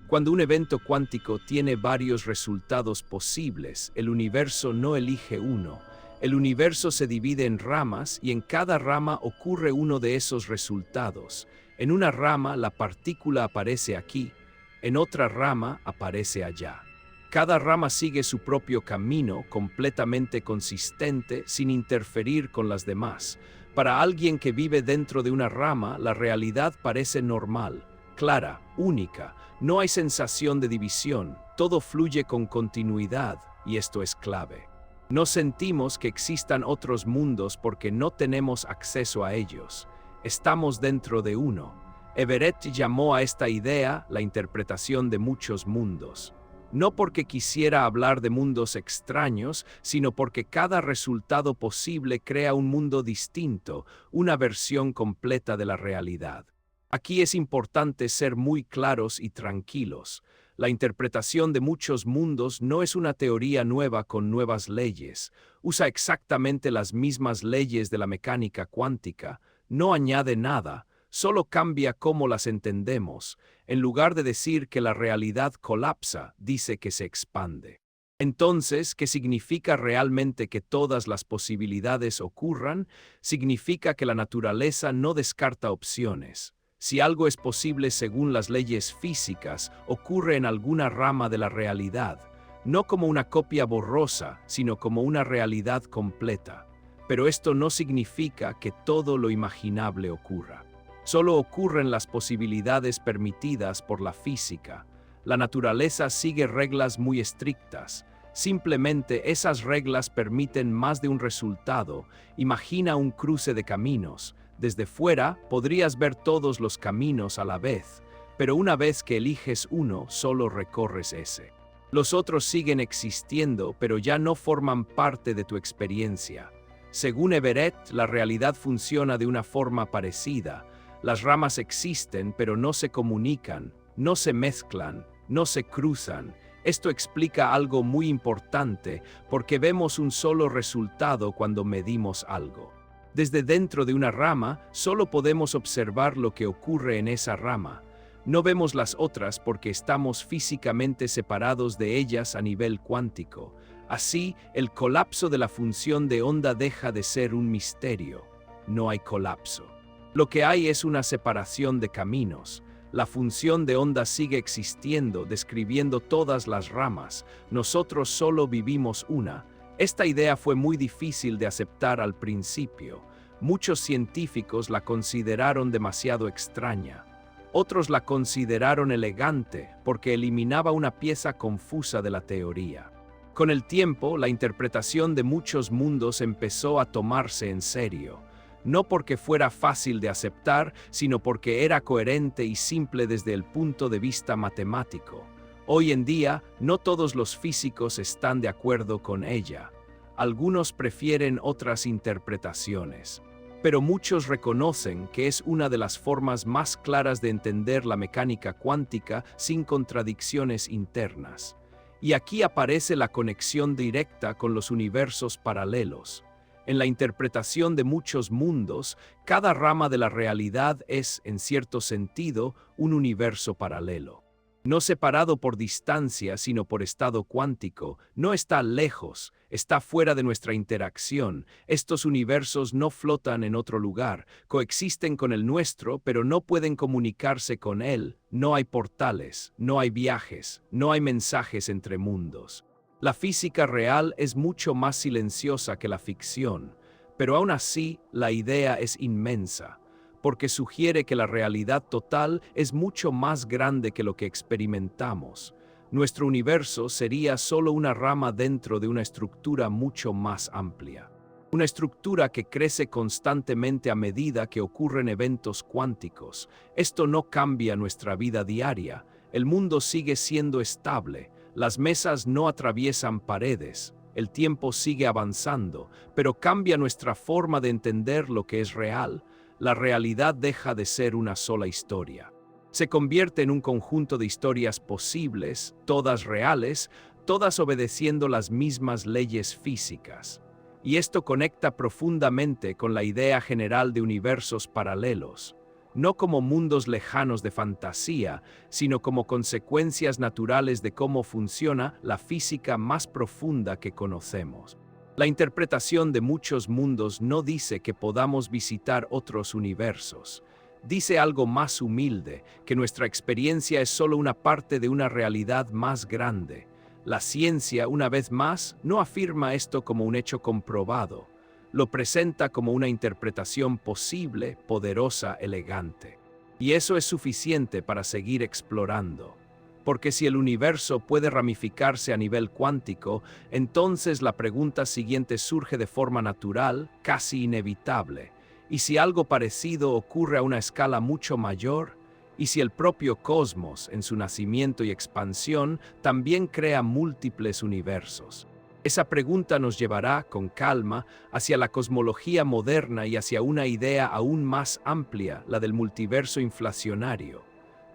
Cuando un evento cuántico tiene varios resultados posibles, el universo no elige uno. El universo se divide en ramas y en cada rama ocurre uno de esos resultados. En una rama la partícula aparece aquí, en otra rama aparece allá. Cada rama sigue su propio camino, completamente consistente, sin interferir con las demás. Para alguien que vive dentro de una rama, la realidad parece normal, clara, única. No hay sensación de división, todo fluye con continuidad, y esto es clave. No sentimos que existan otros mundos porque no tenemos acceso a ellos. Estamos dentro de uno. Everett llamó a esta idea la interpretación de muchos mundos. No porque quisiera hablar de mundos extraños, sino porque cada resultado posible crea un mundo distinto, una versión completa de la realidad. Aquí es importante ser muy claros y tranquilos. La interpretación de muchos mundos no es una teoría nueva con nuevas leyes. Usa exactamente las mismas leyes de la mecánica cuántica. No añade nada, solo cambia cómo las entendemos. En lugar de decir que la realidad colapsa, dice que se expande. Entonces, ¿qué significa realmente que todas las posibilidades ocurran? Significa que la naturaleza no descarta opciones. Si algo es posible según las leyes físicas, ocurre en alguna rama de la realidad, no como una copia borrosa, sino como una realidad completa. Pero esto no significa que todo lo imaginable ocurra. Solo ocurren las posibilidades permitidas por la física. La naturaleza sigue reglas muy estrictas. Simplemente esas reglas permiten más de un resultado. Imagina un cruce de caminos. Desde fuera podrías ver todos los caminos a la vez, pero una vez que eliges uno, solo recorres ese. Los otros siguen existiendo, pero ya no forman parte de tu experiencia. Según Everett, la realidad funciona de una forma parecida. Las ramas existen, pero no se comunican, no se mezclan, no se cruzan. Esto explica algo muy importante, porque vemos un solo resultado cuando medimos algo. Desde dentro de una rama, solo podemos observar lo que ocurre en esa rama. No vemos las otras porque estamos físicamente separados de ellas a nivel cuántico. Así, el colapso de la función de onda deja de ser un misterio. No hay colapso. Lo que hay es una separación de caminos. La función de onda sigue existiendo, describiendo todas las ramas. Nosotros solo vivimos una. Esta idea fue muy difícil de aceptar al principio. Muchos científicos la consideraron demasiado extraña. Otros la consideraron elegante porque eliminaba una pieza confusa de la teoría. Con el tiempo, la interpretación de muchos mundos empezó a tomarse en serio. No porque fuera fácil de aceptar, sino porque era coherente y simple desde el punto de vista matemático. Hoy en día, no todos los físicos están de acuerdo con ella. Algunos prefieren otras interpretaciones. Pero muchos reconocen que es una de las formas más claras de entender la mecánica cuántica sin contradicciones internas. Y aquí aparece la conexión directa con los universos paralelos. En la interpretación de muchos mundos, cada rama de la realidad es, en cierto sentido, un universo paralelo. No separado por distancia, sino por estado cuántico, no está lejos, está fuera de nuestra interacción. Estos universos no flotan en otro lugar, coexisten con el nuestro, pero no pueden comunicarse con él. No hay portales, no hay viajes, no hay mensajes entre mundos. La física real es mucho más silenciosa que la ficción, pero aún así la idea es inmensa, porque sugiere que la realidad total es mucho más grande que lo que experimentamos. Nuestro universo sería solo una rama dentro de una estructura mucho más amplia. Una estructura que crece constantemente a medida que ocurren eventos cuánticos. Esto no cambia nuestra vida diaria. El mundo sigue siendo estable. Las mesas no atraviesan paredes. El tiempo sigue avanzando, pero cambia nuestra forma de entender lo que es real. La realidad deja de ser una sola historia. Se convierte en un conjunto de historias posibles, todas reales, todas obedeciendo las mismas leyes físicas. Y esto conecta profundamente con la idea general de universos paralelos, no como mundos lejanos de fantasía, sino como consecuencias naturales de cómo funciona la física más profunda que conocemos. La interpretación de muchos mundos no dice que podamos visitar otros universos. Dice algo más humilde, que nuestra experiencia es solo una parte de una realidad más grande. La ciencia, una vez más, no afirma esto como un hecho comprobado. Lo presenta como una interpretación posible, poderosa, elegante. Y eso es suficiente para seguir explorando. Porque si el universo puede ramificarse a nivel cuántico, entonces la pregunta siguiente surge de forma natural, casi inevitable. ¿Y si algo parecido ocurre a una escala mucho mayor? ¿Y si el propio cosmos, en su nacimiento y expansión, también crea múltiples universos? Esa pregunta nos llevará, con calma, hacia la cosmología moderna y hacia una idea aún más amplia, la del multiverso inflacionario,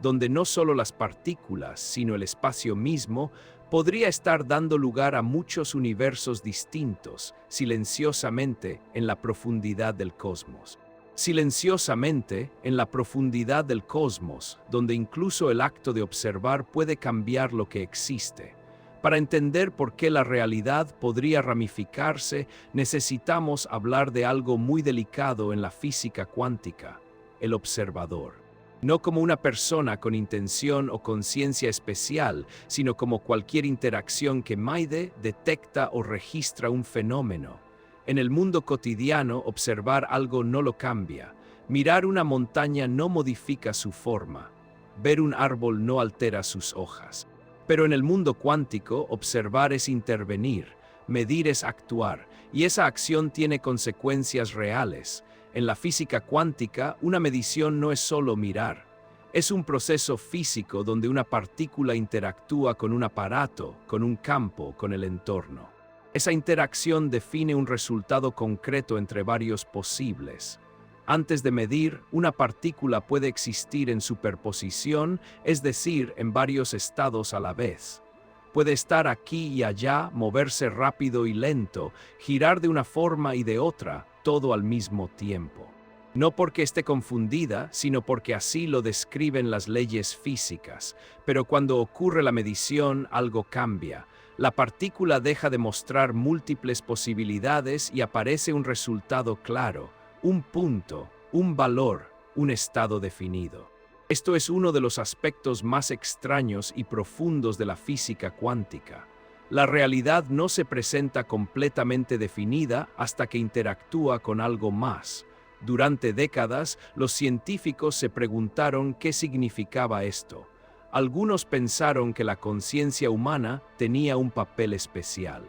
donde no solo las partículas, sino el espacio mismo, podría estar dando lugar a muchos universos distintos, silenciosamente en la profundidad del cosmos. Silenciosamente en la profundidad del cosmos, donde incluso el acto de observar puede cambiar lo que existe. Para entender por qué la realidad podría ramificarse, necesitamos hablar de algo muy delicado en la física cuántica: el observador. No como una persona con intención o conciencia especial, sino como cualquier interacción que mide, detecta o registra un fenómeno. En el mundo cotidiano, observar algo no lo cambia. Mirar una montaña no modifica su forma. Ver un árbol no altera sus hojas. Pero en el mundo cuántico, observar es intervenir, medir es actuar, y esa acción tiene consecuencias reales. En la física cuántica, una medición no es solo mirar. Es un proceso físico donde una partícula interactúa con un aparato, con un campo, con el entorno. Esa interacción define un resultado concreto entre varios posibles. Antes de medir, una partícula puede existir en superposición, es decir, en varios estados a la vez. Puede estar aquí y allá, moverse rápido y lento, girar de una forma y de otra, todo al mismo tiempo. No porque esté confundida, sino porque así lo describen las leyes físicas. Pero cuando ocurre la medición, algo cambia. La partícula deja de mostrar múltiples posibilidades y aparece un resultado claro, un punto, un valor, un estado definido. Esto es uno de los aspectos más extraños y profundos de la física cuántica. La realidad no se presenta completamente definida hasta que interactúa con algo más. Durante décadas, los científicos se preguntaron qué significaba esto. Algunos pensaron que la conciencia humana tenía un papel especial.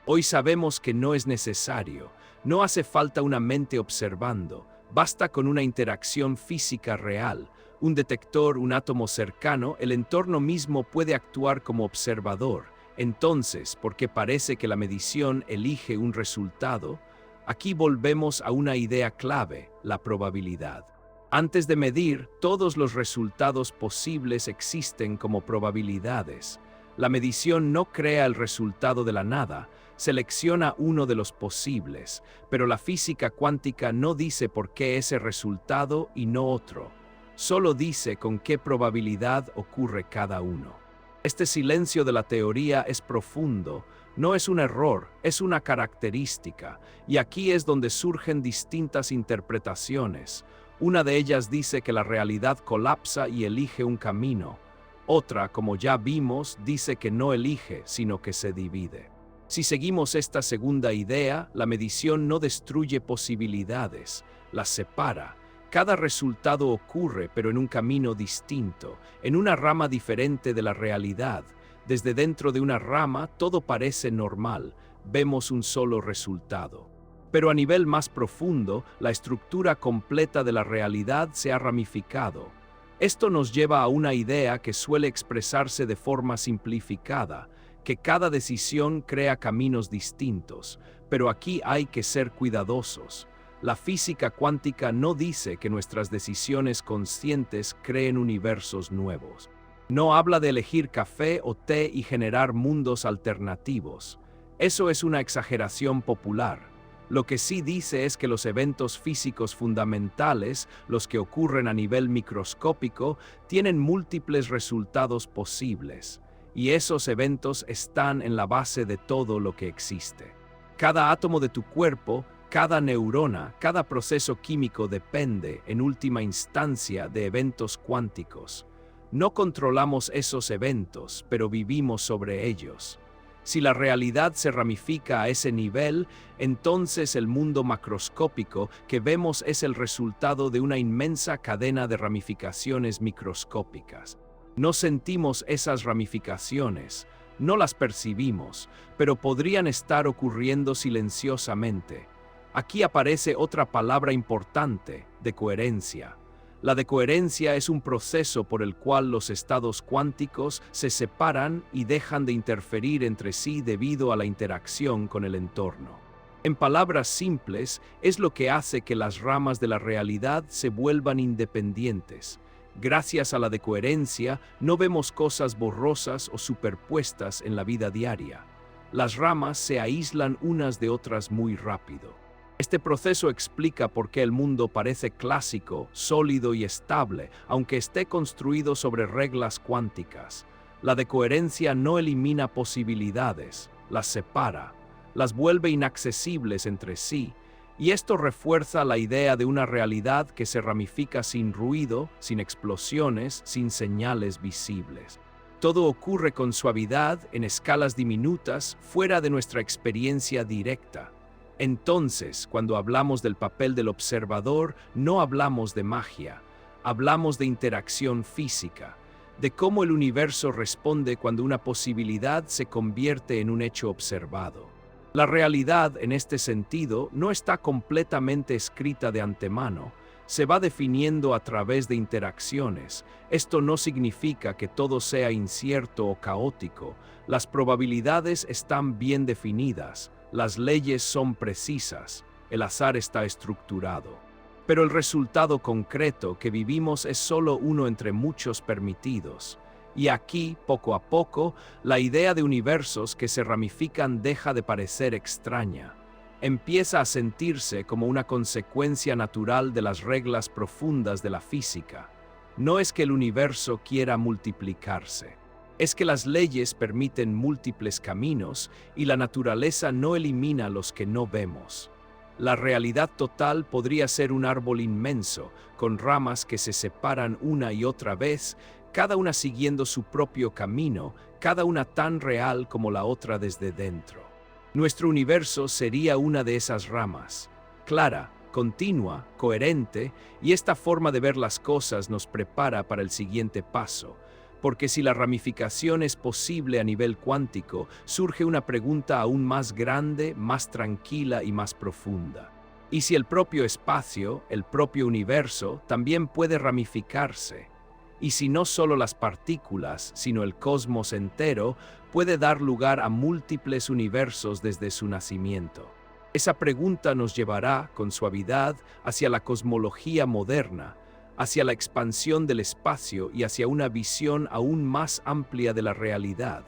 Hoy sabemos que no es necesario, no hace falta una mente observando, basta con una interacción física real, un detector, un átomo cercano, el entorno mismo puede actuar como observador. Entonces, porque parece que la medición elige un resultado, aquí volvemos a una idea clave, la probabilidad. Antes de medir, todos los resultados posibles existen como probabilidades. La medición no crea el resultado de la nada, selecciona uno de los posibles, pero la física cuántica no dice por qué ese resultado y no otro. Solo dice con qué probabilidad ocurre cada uno. Este silencio de la teoría es profundo, no es un error, es una característica, y aquí es donde surgen distintas interpretaciones. Una de ellas dice que la realidad colapsa y elige un camino. Otra, como ya vimos, dice que no elige, sino que se divide. Si seguimos esta segunda idea, la medición no destruye posibilidades, las separa. Cada resultado ocurre, pero en un camino distinto, en una rama diferente de la realidad. Desde dentro de una rama todo parece normal, vemos un solo resultado. Pero a nivel más profundo, la estructura completa de la realidad se ha ramificado. Esto nos lleva a una idea que suele expresarse de forma simplificada, que cada decisión crea caminos distintos, pero aquí hay que ser cuidadosos. La física cuántica no dice que nuestras decisiones conscientes creen universos nuevos. No habla de elegir café o té y generar mundos alternativos. Eso es una exageración popular. Lo que sí dice es que los eventos físicos fundamentales, los que ocurren a nivel microscópico, tienen múltiples resultados posibles, y esos eventos están en la base de todo lo que existe. Cada átomo de tu cuerpo, cada neurona, cada proceso químico depende, en última instancia, de eventos cuánticos. No controlamos esos eventos, pero vivimos sobre ellos. Si la realidad se ramifica a ese nivel, entonces el mundo macroscópico que vemos es el resultado de una inmensa cadena de ramificaciones microscópicas. No sentimos esas ramificaciones, no las percibimos, pero podrían estar ocurriendo silenciosamente. Aquí aparece otra palabra importante, de coherencia. La decoherencia es un proceso por el cual los estados cuánticos se separan y dejan de interferir entre sí debido a la interacción con el entorno. En palabras simples, es lo que hace que las ramas de la realidad se vuelvan independientes. Gracias a la decoherencia, no vemos cosas borrosas o superpuestas en la vida diaria. Las ramas se aíslan unas de otras muy rápido. Este proceso explica por qué el mundo parece clásico, sólido y estable, aunque esté construido sobre reglas cuánticas. La decoherencia no elimina posibilidades, las separa, las vuelve inaccesibles entre sí, y esto refuerza la idea de una realidad que se ramifica sin ruido, sin explosiones, sin señales visibles. Todo ocurre con suavidad, en escalas diminutas, fuera de nuestra experiencia directa. Entonces, cuando hablamos del papel del observador, no hablamos de magia, hablamos de interacción física, de cómo el universo responde cuando una posibilidad se convierte en un hecho observado. La realidad, en este sentido, no está completamente escrita de antemano, Se va definiendo a través de interacciones. Esto no significa que todo sea incierto o caótico. Las probabilidades están bien definidas, las leyes son precisas, el azar está estructurado. Pero el resultado concreto que vivimos es solo uno entre muchos permitidos. Y aquí, poco a poco, la idea de universos que se ramifican deja de parecer extraña. Empieza a sentirse como una consecuencia natural de las reglas profundas de la física. No es que el universo quiera multiplicarse, es que las leyes permiten múltiples caminos y la naturaleza no elimina los que no vemos. La realidad total podría ser un árbol inmenso, con ramas que se separan una y otra vez, cada una siguiendo su propio camino, cada una tan real como la otra desde dentro. Nuestro universo sería una de esas ramas, clara, continua, coherente, y esta forma de ver las cosas nos prepara para el siguiente paso, porque si la ramificación es posible a nivel cuántico, surge una pregunta aún más grande, más tranquila y más profunda. ¿Y si el propio espacio, el propio universo, también puede ramificarse? ¿Y si no solo las partículas, sino el cosmos entero, puede dar lugar a múltiples universos desde su nacimiento? Esa pregunta nos llevará, con suavidad, hacia la cosmología moderna, hacia la expansión del espacio y hacia una visión aún más amplia de la realidad,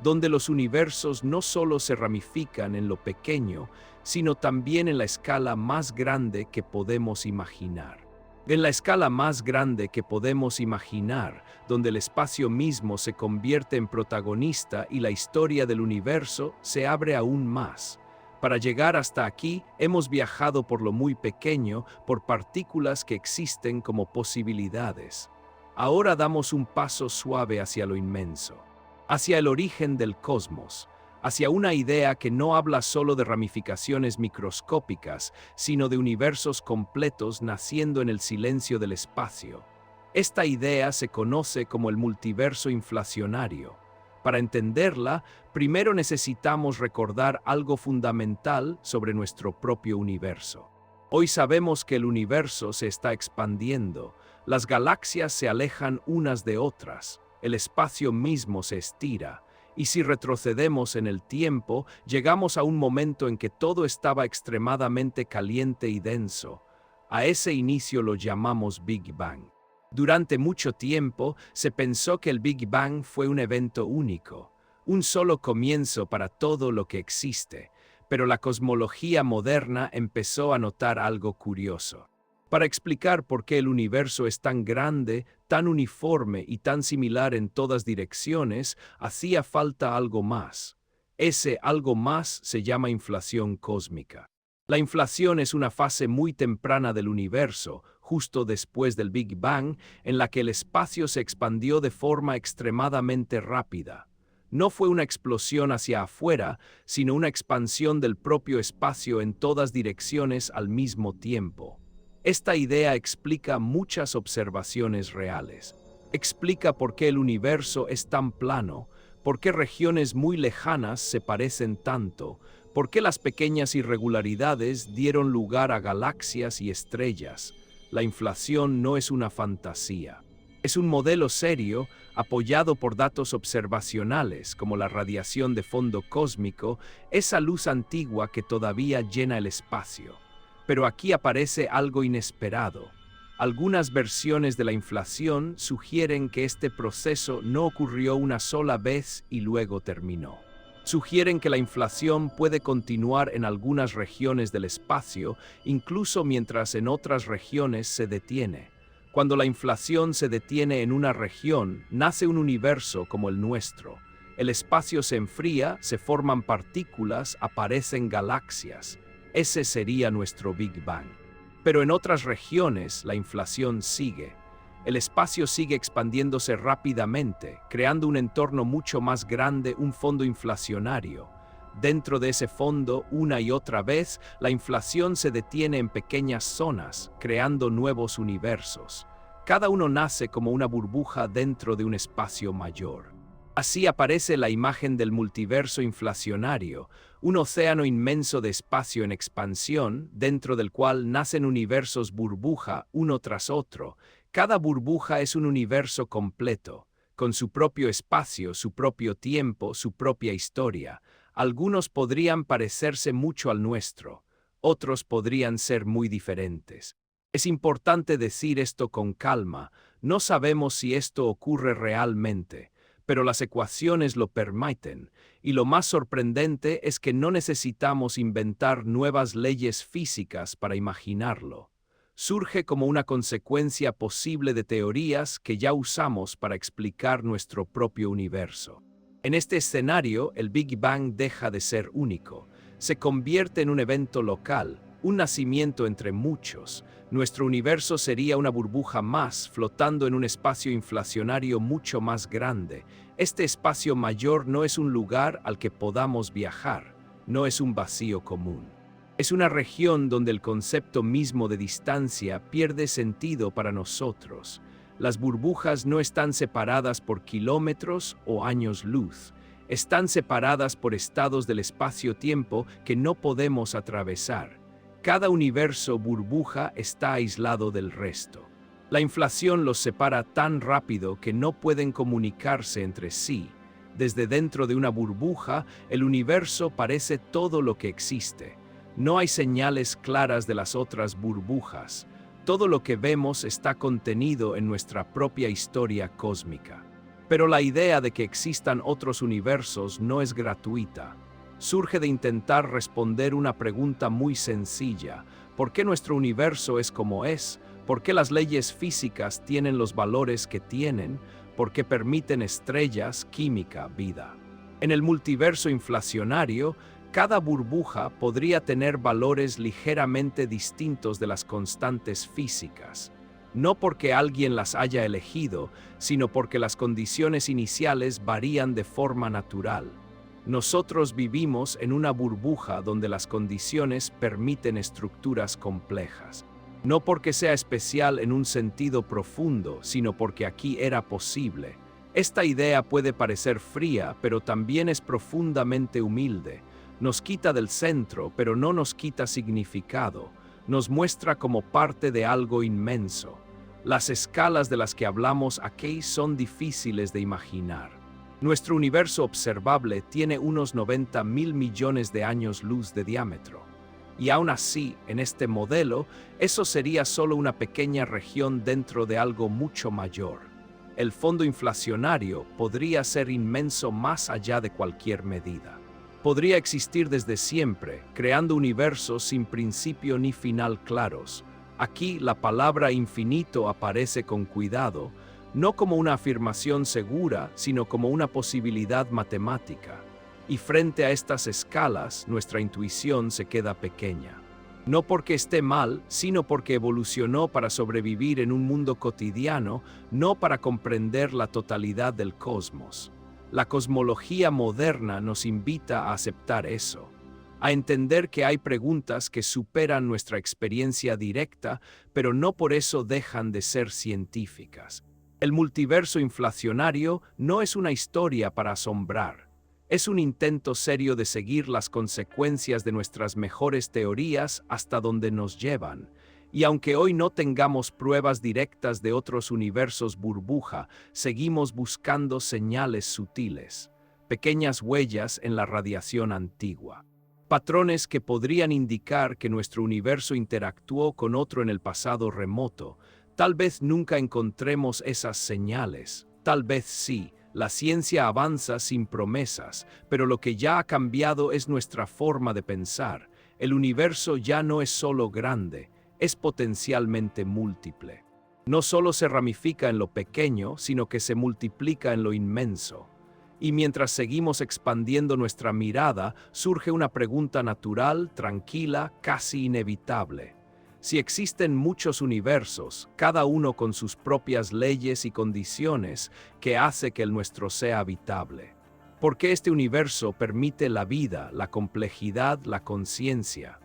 donde los universos no solo se ramifican en lo pequeño, sino también en la escala más grande que podemos imaginar. En la escala más grande que podemos imaginar, donde el espacio mismo se convierte en protagonista y la historia del universo se abre aún más. Para llegar hasta aquí, hemos viajado por lo muy pequeño, por partículas que existen como posibilidades. Ahora damos un paso suave hacia lo inmenso, hacia el origen del cosmos, hacia una idea que no habla solo de ramificaciones microscópicas, sino de universos completos naciendo en el silencio del espacio. Esta idea se conoce como el multiverso inflacionario. Para entenderla, primero necesitamos recordar algo fundamental sobre nuestro propio universo. Hoy sabemos que el universo se está expandiendo, las galaxias se alejan unas de otras, el espacio mismo se estira, y si retrocedemos en el tiempo, llegamos a un momento en que todo estaba extremadamente caliente y denso. A ese inicio lo llamamos Big Bang. Durante mucho tiempo se pensó que el Big Bang fue un evento único, un solo comienzo para todo lo que existe, pero la cosmología moderna empezó a notar algo curioso. Para explicar por qué el universo es tan grande, tan uniforme y tan similar en todas direcciones, hacía falta algo más. Ese algo más se llama inflación cósmica. La inflación es una fase muy temprana del universo, justo después del Big Bang, en la que el espacio se expandió de forma extremadamente rápida. No fue una explosión hacia afuera, sino una expansión del propio espacio en todas direcciones al mismo tiempo. Esta idea explica muchas observaciones reales. Explica por qué el universo es tan plano, por qué regiones muy lejanas se parecen tanto, por qué las pequeñas irregularidades dieron lugar a galaxias y estrellas. La inflación no es una fantasía. Es un modelo serio, apoyado por datos observacionales como la radiación de fondo cósmico, esa luz antigua que todavía llena el espacio. Pero aquí aparece algo inesperado. Algunas versiones de la inflación sugieren que este proceso no ocurrió una sola vez y luego terminó. Sugieren que la inflación puede continuar en algunas regiones del espacio, incluso mientras en otras regiones se detiene. Cuando la inflación se detiene en una región, nace un universo como el nuestro. El espacio se enfría, se forman partículas, aparecen galaxias. Ese sería nuestro Big Bang. Pero en otras regiones, la inflación sigue. El espacio sigue expandiéndose rápidamente, creando un entorno mucho más grande, un fondo inflacionario. Dentro de ese fondo, una y otra vez, la inflación se detiene en pequeñas zonas, creando nuevos universos. Cada uno nace como una burbuja dentro de un espacio mayor. Así aparece la imagen del multiverso inflacionario, un océano inmenso de espacio en expansión, dentro del cual nacen universos burbuja uno tras otro. Cada burbuja es un universo completo, con su propio espacio, su propio tiempo, su propia historia. Algunos podrían parecerse mucho al nuestro, otros podrían ser muy diferentes. Es importante decir esto con calma, no sabemos si esto ocurre realmente, pero las ecuaciones lo permiten, y lo más sorprendente es que no necesitamos inventar nuevas leyes físicas para imaginarlo. Surge como una consecuencia posible de teorías que ya usamos para explicar nuestro propio universo. En este escenario, el Big Bang deja de ser único, se convierte en un evento local, un nacimiento entre muchos. Nuestro universo sería una burbuja más flotando en un espacio inflacionario mucho más grande. Este espacio mayor no es un lugar al que podamos viajar, no es un vacío común. Es una región donde el concepto mismo de distancia pierde sentido para nosotros. Las burbujas no están separadas por kilómetros o años luz. Están separadas por estados del espacio-tiempo que no podemos atravesar. Cada universo burbuja está aislado del resto. La inflación los separa tan rápido que no pueden comunicarse entre sí. Desde dentro de una burbuja, el universo parece todo lo que existe. No hay señales claras de las otras burbujas. Todo lo que vemos está contenido en nuestra propia historia cósmica. Pero la idea de que existan otros universos no es gratuita. Surge de intentar responder una pregunta muy sencilla: ¿por qué nuestro universo es como es? ¿Por qué las leyes físicas tienen los valores que tienen? ¿Por qué permiten estrellas, química, vida? En el multiverso inflacionario, cada burbuja podría tener valores ligeramente distintos de las constantes físicas. No porque alguien las haya elegido, sino porque las condiciones iniciales varían de forma natural. Nosotros vivimos en una burbuja donde las condiciones permiten estructuras complejas. No porque sea especial en un sentido profundo, sino porque aquí era posible. Esta idea puede parecer fría, pero también es profundamente humilde. Nos quita del centro, pero no nos quita significado. Nos muestra como parte de algo inmenso. Las escalas de las que hablamos aquí son difíciles de imaginar. Nuestro universo observable tiene unos 90.000 millones de años luz de diámetro. Y aún así, en este modelo, eso sería solo una pequeña región dentro de algo mucho mayor. El fondo inflacionario podría ser inmenso más allá de cualquier medida. Podría existir desde siempre, creando universos sin principio ni final claros. Aquí la palabra infinito aparece con cuidado, no como una afirmación segura, sino como una posibilidad matemática. Y frente a estas escalas, nuestra intuición se queda pequeña. No porque esté mal, sino porque evolucionó para sobrevivir en un mundo cotidiano, no para comprender la totalidad del cosmos. La cosmología moderna nos invita a aceptar eso, a entender que hay preguntas que superan nuestra experiencia directa, pero no por eso dejan de ser científicas. El multiverso inflacionario no es una historia para asombrar. Es un intento serio de seguir las consecuencias de nuestras mejores teorías hasta donde nos llevan. Y aunque hoy no tengamos pruebas directas de otros universos burbuja, seguimos buscando señales sutiles, pequeñas huellas en la radiación antigua. Patrones que podrían indicar que nuestro universo interactuó con otro en el pasado remoto. Tal vez nunca encontremos esas señales, tal vez sí. La ciencia avanza sin promesas, pero lo que ya ha cambiado es nuestra forma de pensar. El universo ya no es solo grande, es potencialmente múltiple. No solo se ramifica en lo pequeño, sino que se multiplica en lo inmenso. Y mientras seguimos expandiendo nuestra mirada, surge una pregunta natural, tranquila, casi inevitable. Si existen muchos universos, cada uno con sus propias leyes y condiciones, ¿qué hace que el nuestro sea habitable? ¿Por qué este universo permite la vida, la complejidad, la conciencia?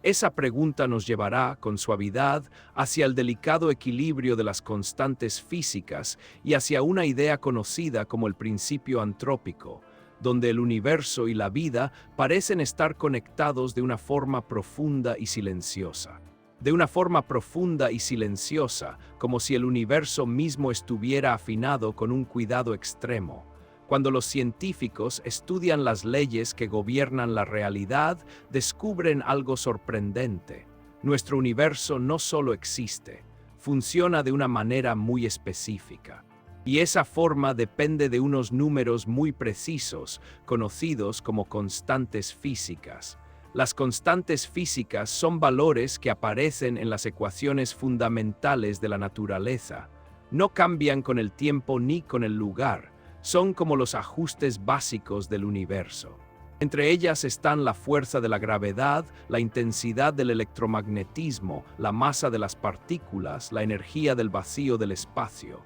Esa pregunta nos llevará, con suavidad, hacia el delicado equilibrio de las constantes físicas y hacia una idea conocida como el principio antrópico, donde el universo y la vida parecen estar conectados de una forma profunda y silenciosa. De una forma profunda y silenciosa, como si el universo mismo estuviera afinado con un cuidado extremo. Cuando los científicos estudian las leyes que gobiernan la realidad, descubren algo sorprendente. Nuestro universo no solo existe, funciona de una manera muy específica. Y esa forma depende de unos números muy precisos, conocidos como constantes físicas. Las constantes físicas son valores que aparecen en las ecuaciones fundamentales de la naturaleza. No cambian con el tiempo ni con el lugar. Son como los ajustes básicos del universo. Entre ellas están la fuerza de la gravedad, la intensidad del electromagnetismo, la masa de las partículas, la energía del vacío del espacio.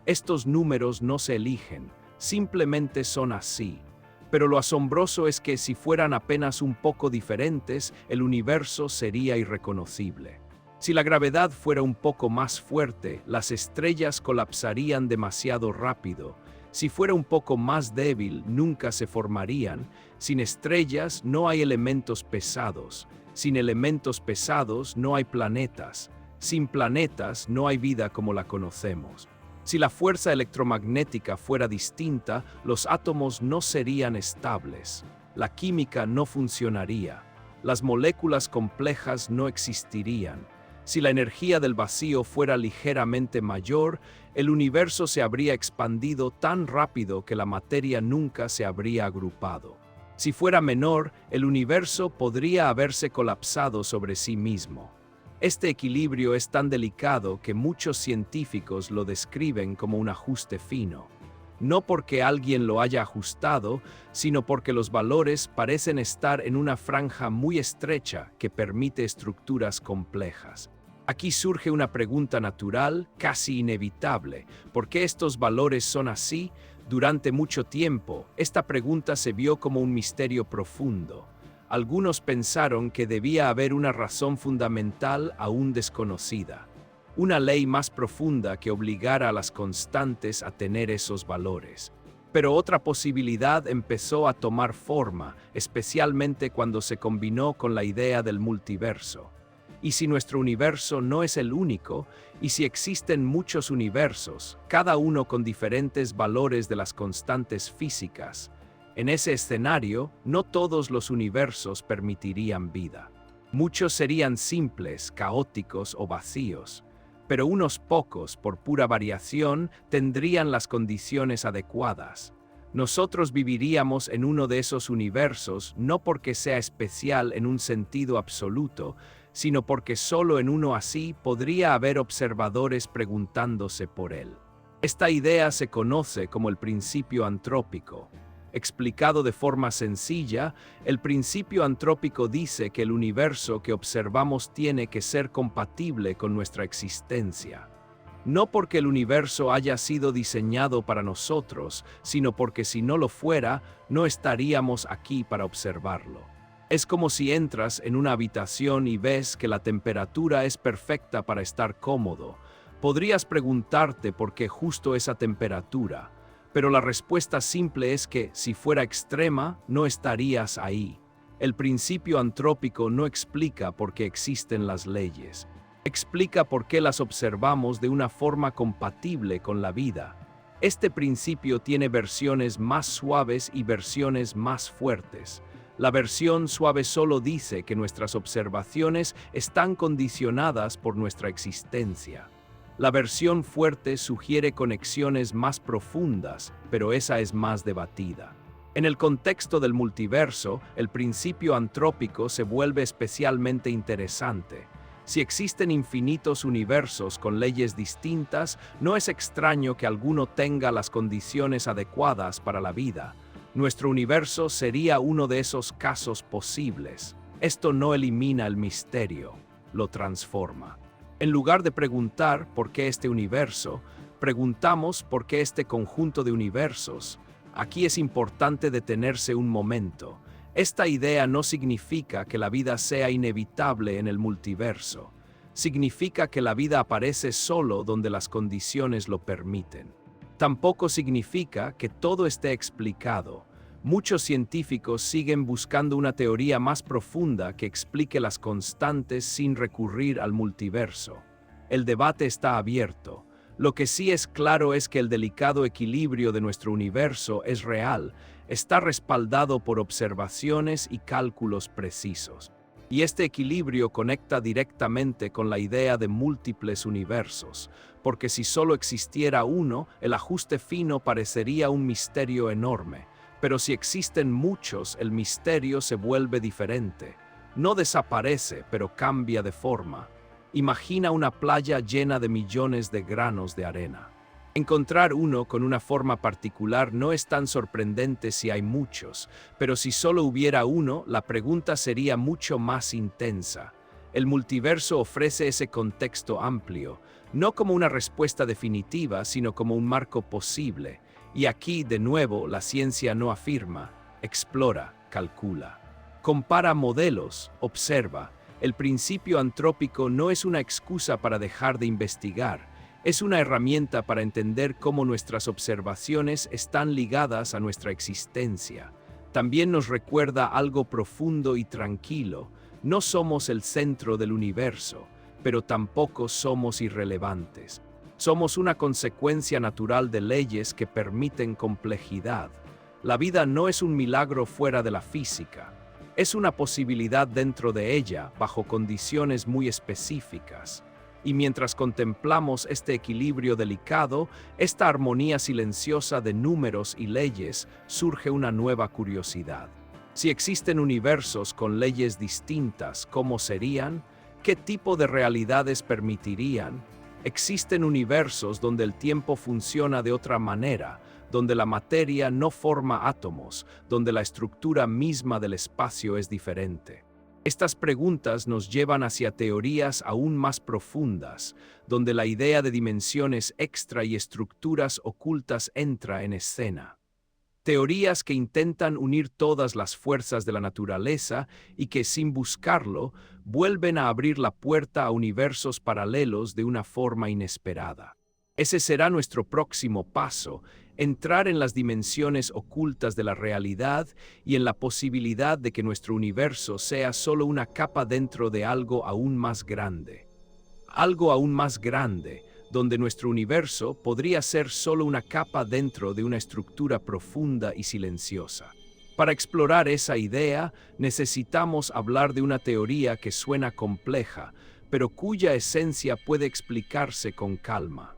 Estos números no se eligen, simplemente son así. Pero lo asombroso es que si fueran apenas un poco diferentes, el universo sería irreconocible. Si la gravedad fuera un poco más fuerte, las estrellas colapsarían demasiado rápido. Si fuera un poco más débil, nunca se formarían. Sin estrellas no hay elementos pesados. Sin elementos pesados no hay planetas. Sin planetas no hay vida como la conocemos. Si la fuerza electromagnética fuera distinta, los átomos no serían estables. La química no funcionaría. Las moléculas complejas no existirían. Si la energía del vacío fuera ligeramente mayor, el universo se habría expandido tan rápido que la materia nunca se habría agrupado. Si fuera menor, el universo podría haberse colapsado sobre sí mismo. Este equilibrio es tan delicado que muchos científicos lo describen como un ajuste fino. No porque alguien lo haya ajustado, sino porque los valores parecen estar en una franja muy estrecha que permite estructuras complejas. Aquí surge una pregunta natural, casi inevitable. ¿Por qué estos valores son así? Durante mucho tiempo, esta pregunta se vio como un misterio profundo. Algunos pensaron que debía haber una razón fundamental aún desconocida, una ley más profunda que obligara a las constantes a tener esos valores. Pero otra posibilidad empezó a tomar forma, especialmente cuando se combinó con la idea del multiverso. Y si nuestro universo no es el único, y si existen muchos universos, cada uno con diferentes valores de las constantes físicas, en ese escenario, no todos los universos permitirían vida. Muchos serían simples, caóticos o vacíos, pero unos pocos, por pura variación, tendrían las condiciones adecuadas. Nosotros viviríamos en uno de esos universos no porque sea especial en un sentido absoluto, sino porque solo en uno así podría haber observadores preguntándose por él. Esta idea se conoce como el principio antrópico. Explicado de forma sencilla, el principio antrópico dice que el universo que observamos tiene que ser compatible con nuestra existencia. No porque el universo haya sido diseñado para nosotros, sino porque si no lo fuera, no estaríamos aquí para observarlo. Es como si entras en una habitación y ves que la temperatura es perfecta para estar cómodo. Podrías preguntarte por qué justo esa temperatura, pero la respuesta simple es que, si fuera extrema, no estarías ahí. El principio antrópico no explica por qué existen las leyes. Explica por qué las observamos de una forma compatible con la vida. Este principio tiene versiones más suaves y versiones más fuertes. La versión suave solo dice que nuestras observaciones están condicionadas por nuestra existencia. La versión fuerte sugiere conexiones más profundas, pero esa es más debatida. En el contexto del multiverso, el principio antrópico se vuelve especialmente interesante. Si existen infinitos universos con leyes distintas, no es extraño que alguno tenga las condiciones adecuadas para la vida. Nuestro universo sería uno de esos casos posibles. Esto no elimina el misterio, lo transforma. En lugar de preguntar por qué este universo, preguntamos por qué este conjunto de universos. Aquí es importante detenerse un momento. Esta idea no significa que la vida sea inevitable en el multiverso. Significa que la vida aparece solo donde las condiciones lo permiten. Tampoco significa que todo esté explicado. Muchos científicos siguen buscando una teoría más profunda que explique las constantes sin recurrir al multiverso. El debate está abierto. Lo que sí es claro es que el delicado equilibrio de nuestro universo es real, está respaldado por observaciones y cálculos precisos. Y este equilibrio conecta directamente con la idea de múltiples universos, porque si solo existiera uno, el ajuste fino parecería un misterio enorme. Pero si existen muchos, el misterio se vuelve diferente. No desaparece, pero cambia de forma. Imagina una playa llena de millones de granos de arena. Encontrar uno con una forma particular no es tan sorprendente si hay muchos, pero si solo hubiera uno, la pregunta sería mucho más intensa. El multiverso ofrece ese contexto amplio, no como una respuesta definitiva, sino como un marco posible. Y aquí, de nuevo, la ciencia no afirma, explora, calcula. Compara modelos, observa. El principio antrópico no es una excusa para dejar de investigar. Es una herramienta para entender cómo nuestras observaciones están ligadas a nuestra existencia. También nos recuerda algo profundo y tranquilo. No somos el centro del universo, pero tampoco somos irrelevantes. Somos una consecuencia natural de leyes que permiten complejidad. La vida no es un milagro fuera de la física. Es una posibilidad dentro de ella, bajo condiciones muy específicas. Y mientras contemplamos este equilibrio delicado, esta armonía silenciosa de números y leyes, surge una nueva curiosidad. Si existen universos con leyes distintas, ¿cómo serían? ¿Qué tipo de realidades permitirían? Existen universos donde el tiempo funciona de otra manera, donde la materia no forma átomos, donde la estructura misma del espacio es diferente. Estas preguntas nos llevan hacia teorías aún más profundas, donde la idea de dimensiones extra y estructuras ocultas entra en escena. Teorías que intentan unir todas las fuerzas de la naturaleza y que, sin buscarlo, vuelven a abrir la puerta a universos paralelos de una forma inesperada. Ese será nuestro próximo paso, entrar en las dimensiones ocultas de la realidad y en la posibilidad de que nuestro universo sea solo una capa dentro de algo aún más grande. Algo aún más grande, donde nuestro universo podría ser solo una capa dentro de una estructura profunda y silenciosa. Para explorar esa idea, necesitamos hablar de una teoría que suena compleja, pero cuya esencia puede explicarse con calma.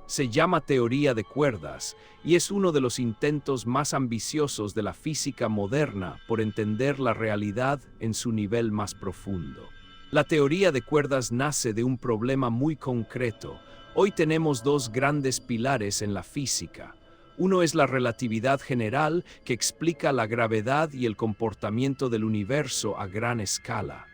Se llama teoría de cuerdas y es uno de los intentos más ambiciosos de la física moderna por entender la realidad en su nivel más profundo. La teoría de cuerdas nace de un problema muy concreto. Hoy tenemos dos grandes pilares en la física. Uno es la relatividad general, que explica la gravedad y el comportamiento del universo a gran escala.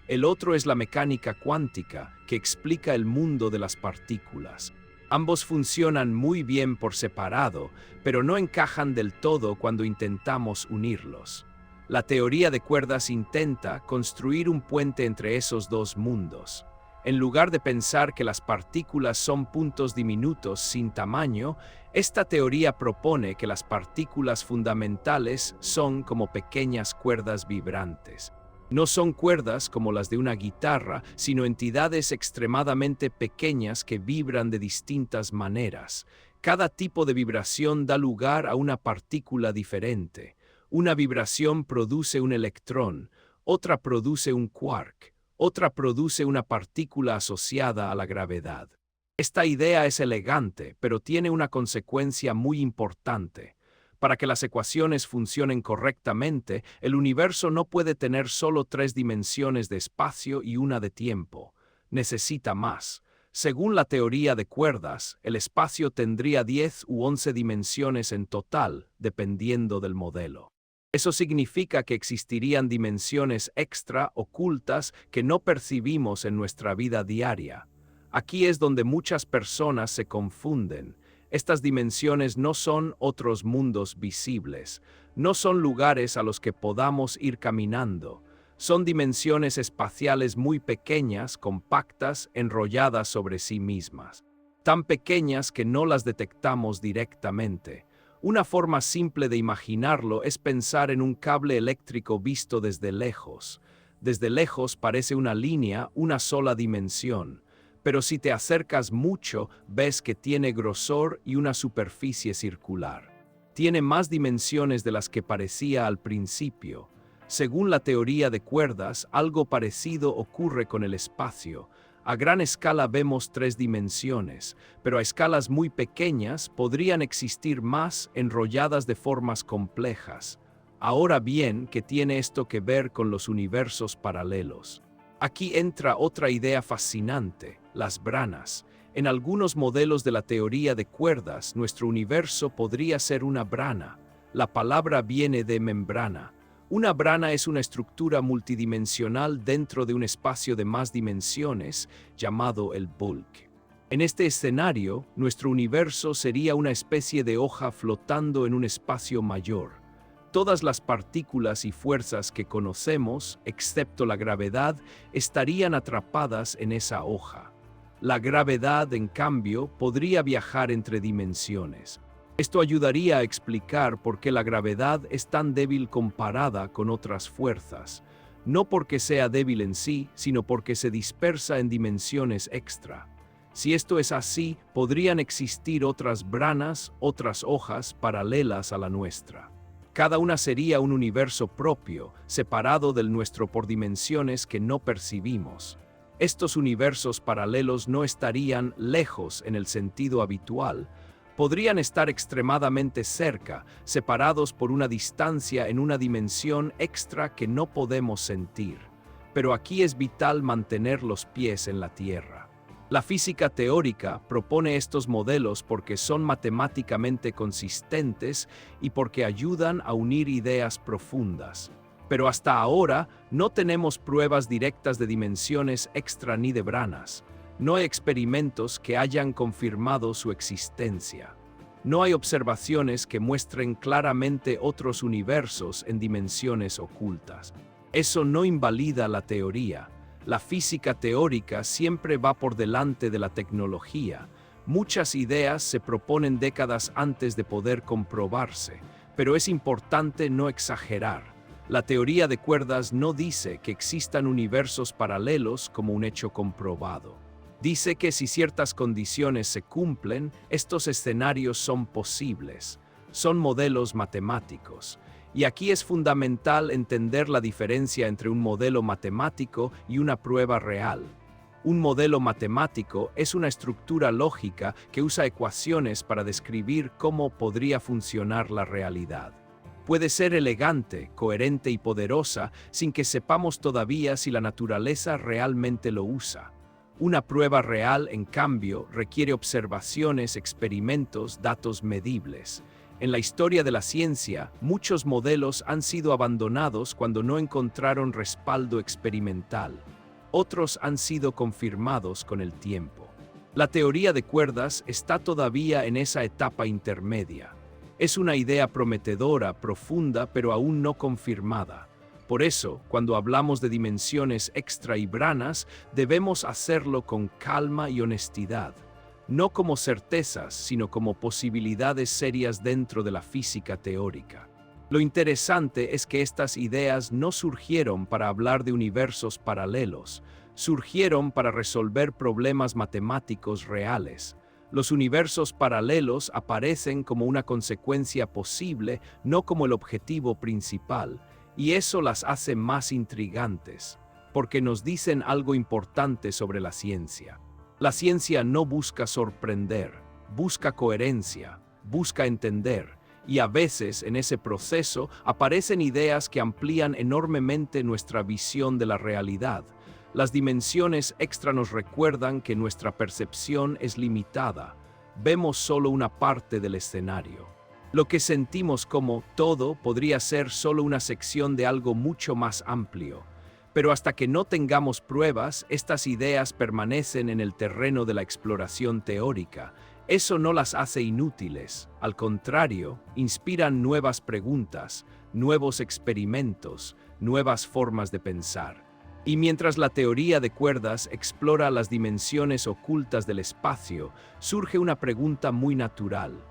El otro es la mecánica cuántica, que explica el mundo de las partículas. Ambos funcionan muy bien por separado, pero no encajan del todo cuando intentamos unirlos. La teoría de cuerdas intenta construir un puente entre esos dos mundos. En lugar de pensar que las partículas son puntos diminutos sin tamaño, esta teoría propone que las partículas fundamentales son como pequeñas cuerdas vibrantes. No son cuerdas como las de una guitarra, sino entidades extremadamente pequeñas que vibran de distintas maneras. Cada tipo de vibración da lugar a una partícula diferente. Una vibración produce un electrón, otra produce un quark, otra produce una partícula asociada a la gravedad. Esta idea es elegante, pero tiene una consecuencia muy importante. Para que las ecuaciones funcionen correctamente, el universo no puede tener solo 3 dimensiones de espacio y una de tiempo. Necesita más. Según la teoría de cuerdas, el espacio tendría 10 u 11 dimensiones en total, dependiendo del modelo. Eso significa que existirían dimensiones extra ocultas que no percibimos en nuestra vida diaria. Aquí es donde muchas personas se confunden. Estas dimensiones no son otros mundos visibles, no son lugares a los que podamos ir caminando. Son dimensiones espaciales muy pequeñas, compactas, enrolladas sobre sí mismas. Tan pequeñas que no las detectamos directamente. Una forma simple de imaginarlo es pensar en un cable eléctrico visto desde lejos. Desde lejos parece una línea, una sola dimensión. Pero si te acercas mucho, ves que tiene grosor y una superficie circular. Tiene más dimensiones de las que parecía al principio. Según la teoría de cuerdas, algo parecido ocurre con el espacio. A gran escala vemos 3 dimensiones, pero a escalas muy pequeñas podrían existir más enrolladas de formas complejas. Ahora bien, ¿qué tiene esto que ver con los universos paralelos? Aquí entra otra idea fascinante, las branas. En algunos modelos de la teoría de cuerdas, nuestro universo podría ser una brana. La palabra viene de membrana. Una brana es una estructura multidimensional dentro de un espacio de más dimensiones, llamado el bulk. En este escenario, nuestro universo sería una especie de hoja flotando en un espacio mayor. Todas las partículas y fuerzas que conocemos, excepto la gravedad, estarían atrapadas en esa hoja. La gravedad, en cambio, podría viajar entre dimensiones. Esto ayudaría a explicar por qué la gravedad es tan débil comparada con otras fuerzas. No porque sea débil en sí, sino porque se dispersa en dimensiones extra. Si esto es así, podrían existir otras branas, otras hojas paralelas a la nuestra. Cada una sería un universo propio, separado del nuestro por dimensiones que no percibimos. Estos universos paralelos no estarían lejos en el sentido habitual. Podrían estar extremadamente cerca, separados por una distancia en una dimensión extra que no podemos sentir. Pero aquí es vital mantener los pies en la tierra. La física teórica propone estos modelos porque son matemáticamente consistentes y porque ayudan a unir ideas profundas. Pero hasta ahora no tenemos pruebas directas de dimensiones extra ni de branas. No hay experimentos que hayan confirmado su existencia. No hay observaciones que muestren claramente otros universos en dimensiones ocultas. Eso no invalida la teoría. La física teórica siempre va por delante de la tecnología. Muchas ideas se proponen décadas antes de poder comprobarse, pero es importante no exagerar. La teoría de cuerdas no dice que existan universos paralelos como un hecho comprobado. Dice que si ciertas condiciones se cumplen, estos escenarios son posibles. Son modelos matemáticos. Y aquí es fundamental entender la diferencia entre un modelo matemático y una prueba real. Un modelo matemático es una estructura lógica que usa ecuaciones para describir cómo podría funcionar la realidad. Puede ser elegante, coherente y poderosa sin que sepamos todavía si la naturaleza realmente lo usa. Una prueba real, en cambio, requiere observaciones, experimentos, datos medibles. En la historia de la ciencia, muchos modelos han sido abandonados cuando no encontraron respaldo experimental. Otros han sido confirmados con el tiempo. La teoría de cuerdas está todavía en esa etapa intermedia. Es una idea prometedora, profunda, pero aún no confirmada. Por eso, cuando hablamos de dimensiones extra y branas, debemos hacerlo con calma y honestidad. No como certezas, sino como posibilidades serias dentro de la física teórica. Lo interesante es que estas ideas no surgieron para hablar de universos paralelos, surgieron para resolver problemas matemáticos reales. Los universos paralelos aparecen como una consecuencia posible, no como el objetivo principal, y eso las hace más intrigantes, porque nos dicen algo importante sobre la ciencia. La ciencia no busca sorprender, busca coherencia, busca entender, y a veces en ese proceso aparecen ideas que amplían enormemente nuestra visión de la realidad. Las dimensiones extra nos recuerdan que nuestra percepción es limitada. Vemos solo una parte del escenario. Lo que sentimos como todo podría ser solo una sección de algo mucho más amplio. Pero hasta que no tengamos pruebas, estas ideas permanecen en el terreno de la exploración teórica. Eso no las hace inútiles, al contrario, inspiran nuevas preguntas, nuevos experimentos, nuevas formas de pensar. Y mientras la teoría de cuerdas explora las dimensiones ocultas del espacio, surge una pregunta muy natural.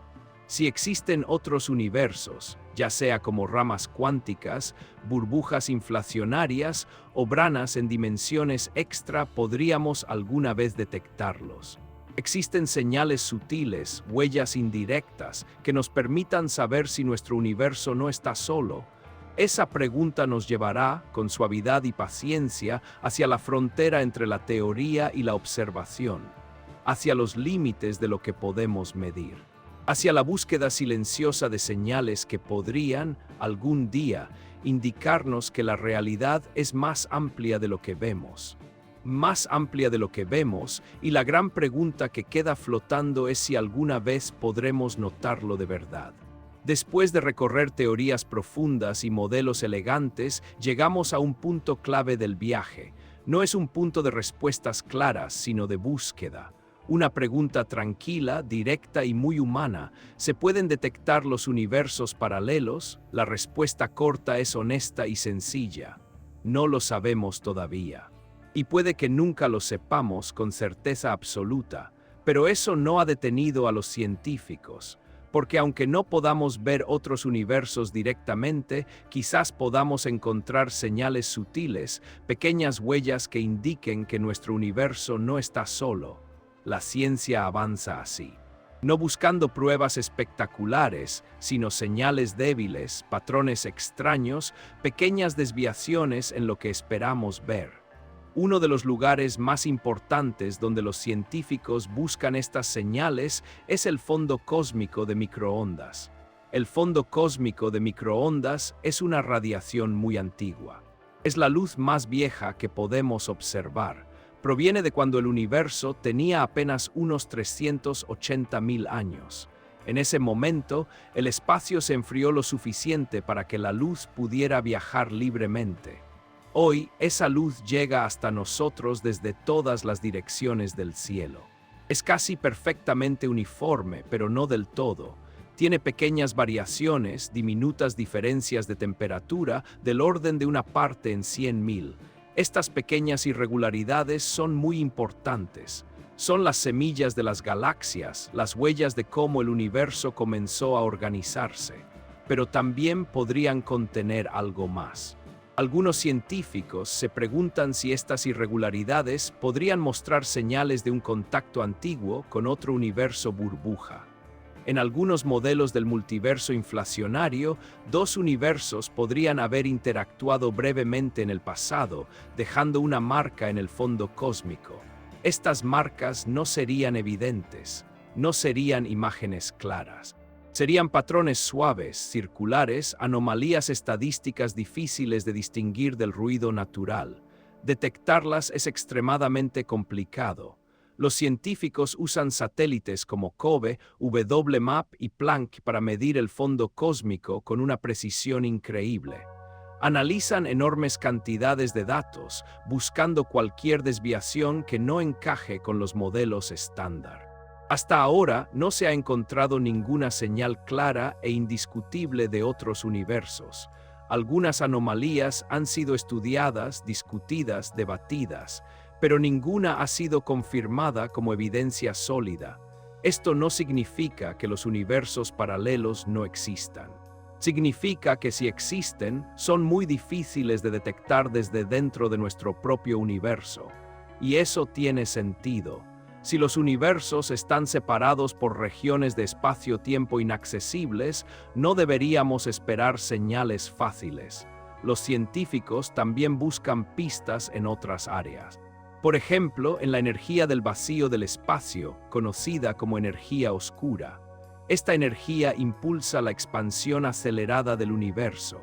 Si existen otros universos, ya sea como ramas cuánticas, burbujas inflacionarias o branas en dimensiones extra, ¿podríamos alguna vez detectarlos? Existen señales sutiles, huellas indirectas, que nos permitan saber si nuestro universo no está solo. Esa pregunta nos llevará, con suavidad y paciencia, hacia la frontera entre la teoría y la observación, hacia los límites de lo que podemos medir, hacia la búsqueda silenciosa de señales que podrían, algún día, indicarnos que la realidad es más amplia de lo que vemos. Más amplia de lo que vemos, y la gran pregunta que queda flotando es si alguna vez podremos notarlo de verdad. Después de recorrer teorías profundas y modelos elegantes, llegamos a un punto clave del viaje. No es un punto de respuestas claras, sino de búsqueda. Una pregunta tranquila, directa y muy humana. ¿Se pueden detectar los universos paralelos? La respuesta corta es honesta y sencilla. No lo sabemos todavía. Y puede que nunca lo sepamos con certeza absoluta, pero eso no ha detenido a los científicos, porque aunque no podamos ver otros universos directamente, quizás podamos encontrar señales sutiles, pequeñas huellas que indiquen que nuestro universo no está solo. La ciencia avanza así, no buscando pruebas espectaculares, sino señales débiles, patrones extraños, pequeñas desviaciones en lo que esperamos ver. Uno de los lugares más importantes donde los científicos buscan estas señales es el fondo cósmico de microondas. El fondo cósmico de microondas es una radiación muy antigua. Es la luz más vieja que podemos observar. Proviene de cuando el universo tenía apenas unos 380.000 años. En ese momento, el espacio se enfrió lo suficiente para que la luz pudiera viajar libremente. Hoy, esa luz llega hasta nosotros desde todas las direcciones del cielo. Es casi perfectamente uniforme, pero no del todo. Tiene pequeñas variaciones, diminutas diferencias de temperatura, del orden de una parte en 100.000. Estas pequeñas irregularidades son muy importantes. Son las semillas de las galaxias, las huellas de cómo el universo comenzó a organizarse. Pero también podrían contener algo más. Algunos científicos se preguntan si estas irregularidades podrían mostrar señales de un contacto antiguo con otro universo burbuja. En algunos modelos del multiverso inflacionario, dos universos podrían haber interactuado brevemente en el pasado, dejando una marca en el fondo cósmico. Estas marcas no serían evidentes, no serían imágenes claras. Serían patrones suaves, circulares, anomalías estadísticas difíciles de distinguir del ruido natural. Detectarlas es extremadamente complicado. Los científicos usan satélites como COBE, WMAP y Planck para medir el fondo cósmico con una precisión increíble. Analizan enormes cantidades de datos, buscando cualquier desviación que no encaje con los modelos estándar. Hasta ahora no se ha encontrado ninguna señal clara e indiscutible de otros universos. Algunas anomalías han sido estudiadas, discutidas, debatidas, pero ninguna ha sido confirmada como evidencia sólida. Esto no significa que los universos paralelos no existan. Significa que si existen, son muy difíciles de detectar desde dentro de nuestro propio universo. Y eso tiene sentido. Si los universos están separados por regiones de espacio-tiempo inaccesibles, no deberíamos esperar señales fáciles. Los científicos también buscan pistas en otras áreas. Por ejemplo, en la energía del vacío del espacio, conocida como energía oscura. Esta energía impulsa la expansión acelerada del universo.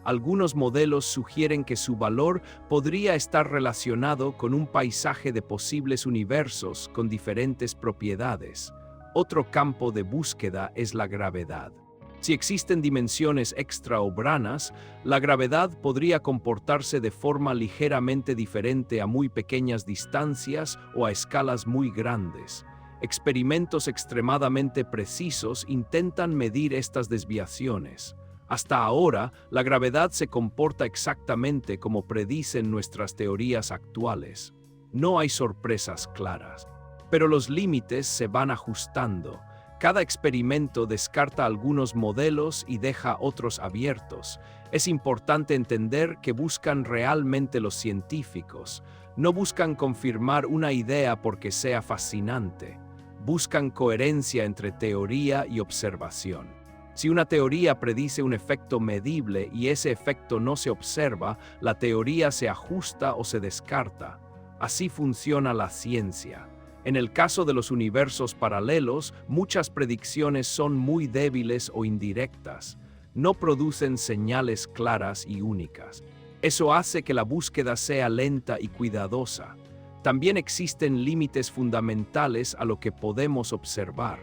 Algunos modelos sugieren que su valor podría estar relacionado con un paisaje de posibles universos con diferentes propiedades. Otro campo de búsqueda es la gravedad. Si existen dimensiones extraobranas, la gravedad podría comportarse de forma ligeramente diferente a muy pequeñas distancias o a escalas muy grandes. Experimentos extremadamente precisos intentan medir estas desviaciones. Hasta ahora, la gravedad se comporta exactamente como predicen nuestras teorías actuales. No hay sorpresas claras. Pero los límites se van ajustando. Cada experimento descarta algunos modelos y deja otros abiertos. Es importante entender que buscan realmente los científicos. No buscan confirmar una idea porque sea fascinante. Buscan coherencia entre teoría y observación. Si una teoría predice un efecto medible y ese efecto no se observa, la teoría se ajusta o se descarta. Así funciona la ciencia. En el caso de los universos paralelos, muchas predicciones son muy débiles o indirectas. No producen señales claras y únicas. Eso hace que la búsqueda sea lenta y cuidadosa. También existen límites fundamentales a lo que podemos observar.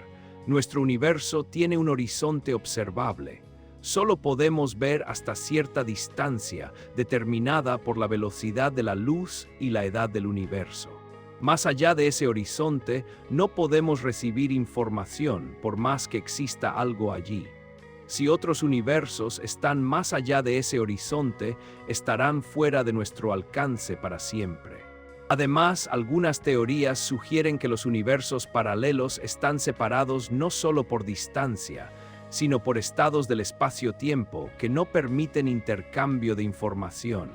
Nuestro universo tiene un horizonte observable. Solo podemos ver hasta cierta distancia, determinada por la velocidad de la luz y la edad del universo. Más allá de ese horizonte, no podemos recibir información, por más que exista algo allí. Si otros universos están más allá de ese horizonte, estarán fuera de nuestro alcance para siempre. Además, algunas teorías sugieren que los universos paralelos están separados no solo por distancia, sino por estados del espacio-tiempo que no permiten intercambio de información.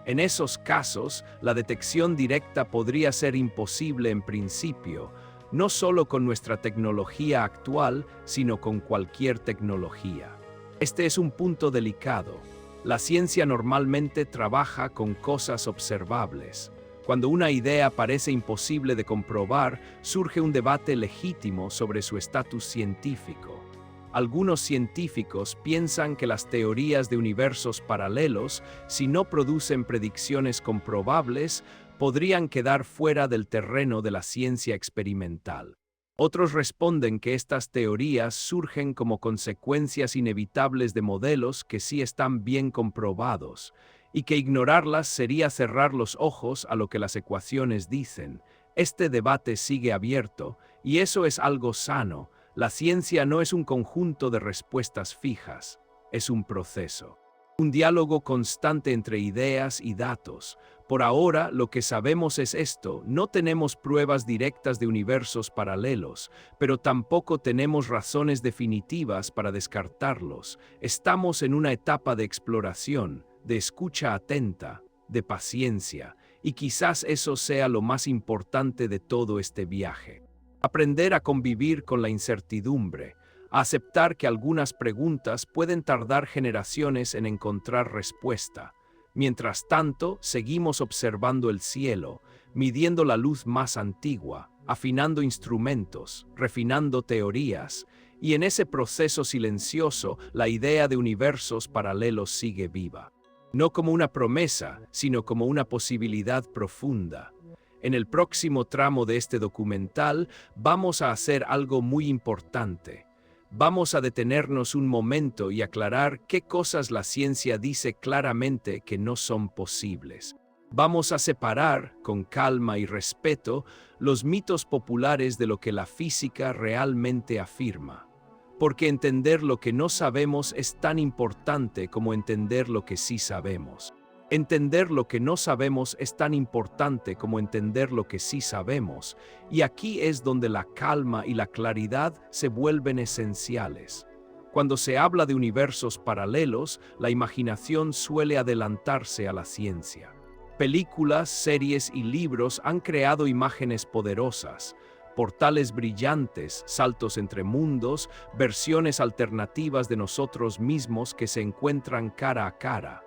En esos casos, la detección directa podría ser imposible en principio, no solo con nuestra tecnología actual, sino con cualquier tecnología. Este es un punto delicado. La ciencia normalmente trabaja con cosas observables. Cuando una idea parece imposible de comprobar, surge un debate legítimo sobre su estatus científico. Algunos científicos piensan que las teorías de universos paralelos, si no producen predicciones comprobables, podrían quedar fuera del terreno de la ciencia experimental. Otros responden que estas teorías surgen como consecuencias inevitables de modelos que sí están bien comprobados, y que ignorarlas sería cerrar los ojos a lo que las ecuaciones dicen. Este debate sigue abierto, y eso es algo sano. La ciencia no es un conjunto de respuestas fijas, es un proceso. Un diálogo constante entre ideas y datos. Por ahora, lo que sabemos es esto: no tenemos pruebas directas de universos paralelos, pero tampoco tenemos razones definitivas para descartarlos. Estamos en una etapa de exploración, de escucha atenta, de paciencia, y quizás eso sea lo más importante de todo este viaje. Aprender a convivir con la incertidumbre, a aceptar que algunas preguntas pueden tardar generaciones en encontrar respuesta. Mientras tanto, seguimos observando el cielo, midiendo la luz más antigua, afinando instrumentos, refinando teorías, y en ese proceso silencioso, la idea de universos paralelos sigue viva. No como una promesa, sino como una posibilidad profunda. En el próximo tramo de este documental, vamos a hacer algo muy importante. Vamos a detenernos un momento y aclarar qué cosas la ciencia dice claramente que no son posibles. Vamos a separar, con calma y respeto, los mitos populares de lo que la física realmente afirma. Porque entender lo que no sabemos es tan importante como entender lo que sí sabemos. Entender lo que no sabemos es tan importante como entender lo que sí sabemos, y aquí es donde la calma y la claridad se vuelven esenciales. Cuando se habla de universos paralelos, la imaginación suele adelantarse a la ciencia. Películas, series y libros han creado imágenes poderosas, portales brillantes, saltos entre mundos, versiones alternativas de nosotros mismos que se encuentran cara a cara.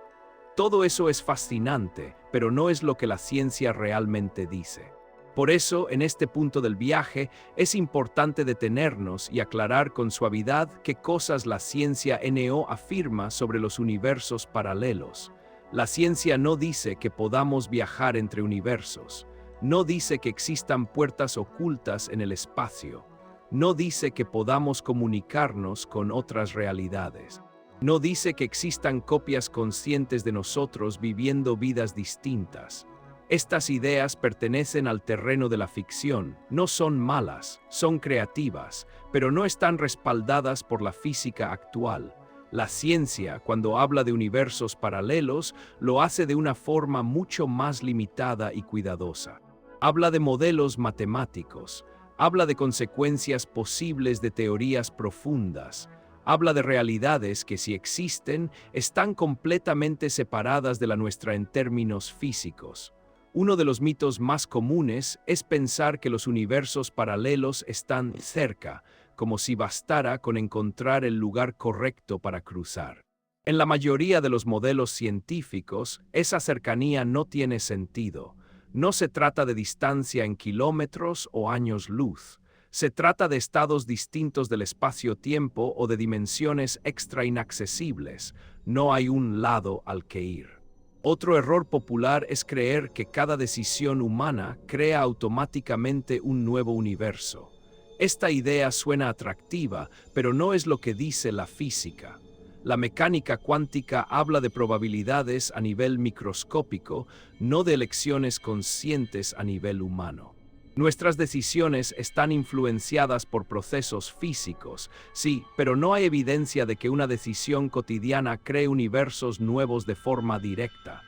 Todo eso es fascinante, pero no es lo que la ciencia realmente dice. Por eso, en este punto del viaje, es importante detenernos y aclarar con suavidad qué cosas la ciencia NO afirma sobre los universos paralelos. La ciencia no dice que podamos viajar entre universos. No dice que existan puertas ocultas en el espacio. No dice que podamos comunicarnos con otras realidades. No dice que existan copias conscientes de nosotros viviendo vidas distintas. Estas ideas pertenecen al terreno de la ficción, no son malas, son creativas, pero no están respaldadas por la física actual. La ciencia, cuando habla de universos paralelos, lo hace de una forma mucho más limitada y cuidadosa. Habla de modelos matemáticos, habla de consecuencias posibles de teorías profundas, habla de realidades que, si existen, están completamente separadas de la nuestra en términos físicos. Uno de los mitos más comunes es pensar que los universos paralelos están cerca, como si bastara con encontrar el lugar correcto para cruzar. En la mayoría de los modelos científicos, esa cercanía no tiene sentido. No se trata de distancia en kilómetros o años luz. Se trata de estados distintos del espacio-tiempo o de dimensiones extra inaccesibles. No hay un lado al que ir. Otro error popular es creer que cada decisión humana crea automáticamente un nuevo universo. Esta idea suena atractiva, pero no es lo que dice la física. La mecánica cuántica habla de probabilidades a nivel microscópico, no de elecciones conscientes a nivel humano. Nuestras decisiones están influenciadas por procesos físicos, sí, pero no hay evidencia de que una decisión cotidiana cree universos nuevos de forma directa.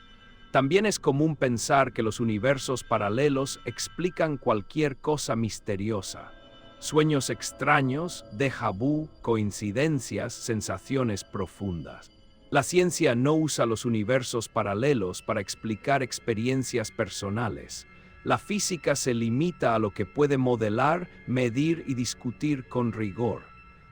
También es común pensar que los universos paralelos explican cualquier cosa misteriosa. Sueños extraños, déjà vu, coincidencias, sensaciones profundas. La ciencia no usa los universos paralelos para explicar experiencias personales. La física se limita a lo que puede modelar, medir y discutir con rigor.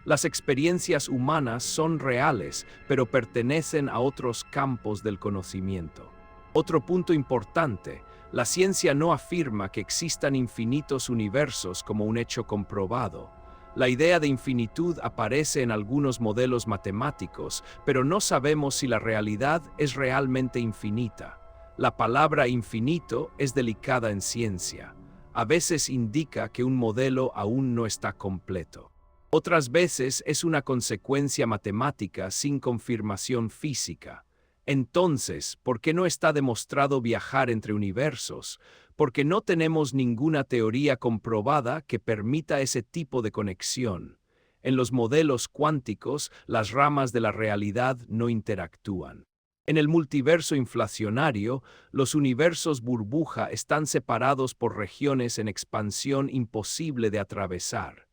Las experiencias humanas son reales, pero pertenecen a otros campos del conocimiento. Otro punto importante, la ciencia no afirma que existan infinitos universos como un hecho comprobado. La idea de infinitud aparece en algunos modelos matemáticos, pero no sabemos si la realidad es realmente infinita. La palabra infinito es delicada en ciencia. A veces indica que un modelo aún no está completo. Otras veces es una consecuencia matemática sin confirmación física. Entonces, ¿por qué no está demostrado viajar entre universos? Porque no tenemos ninguna teoría comprobada que permita ese tipo de conexión. En los modelos cuánticos, las ramas de la realidad no interactúan. En el multiverso inflacionario, los universos burbuja están separados por regiones en expansión imposible de atravesar.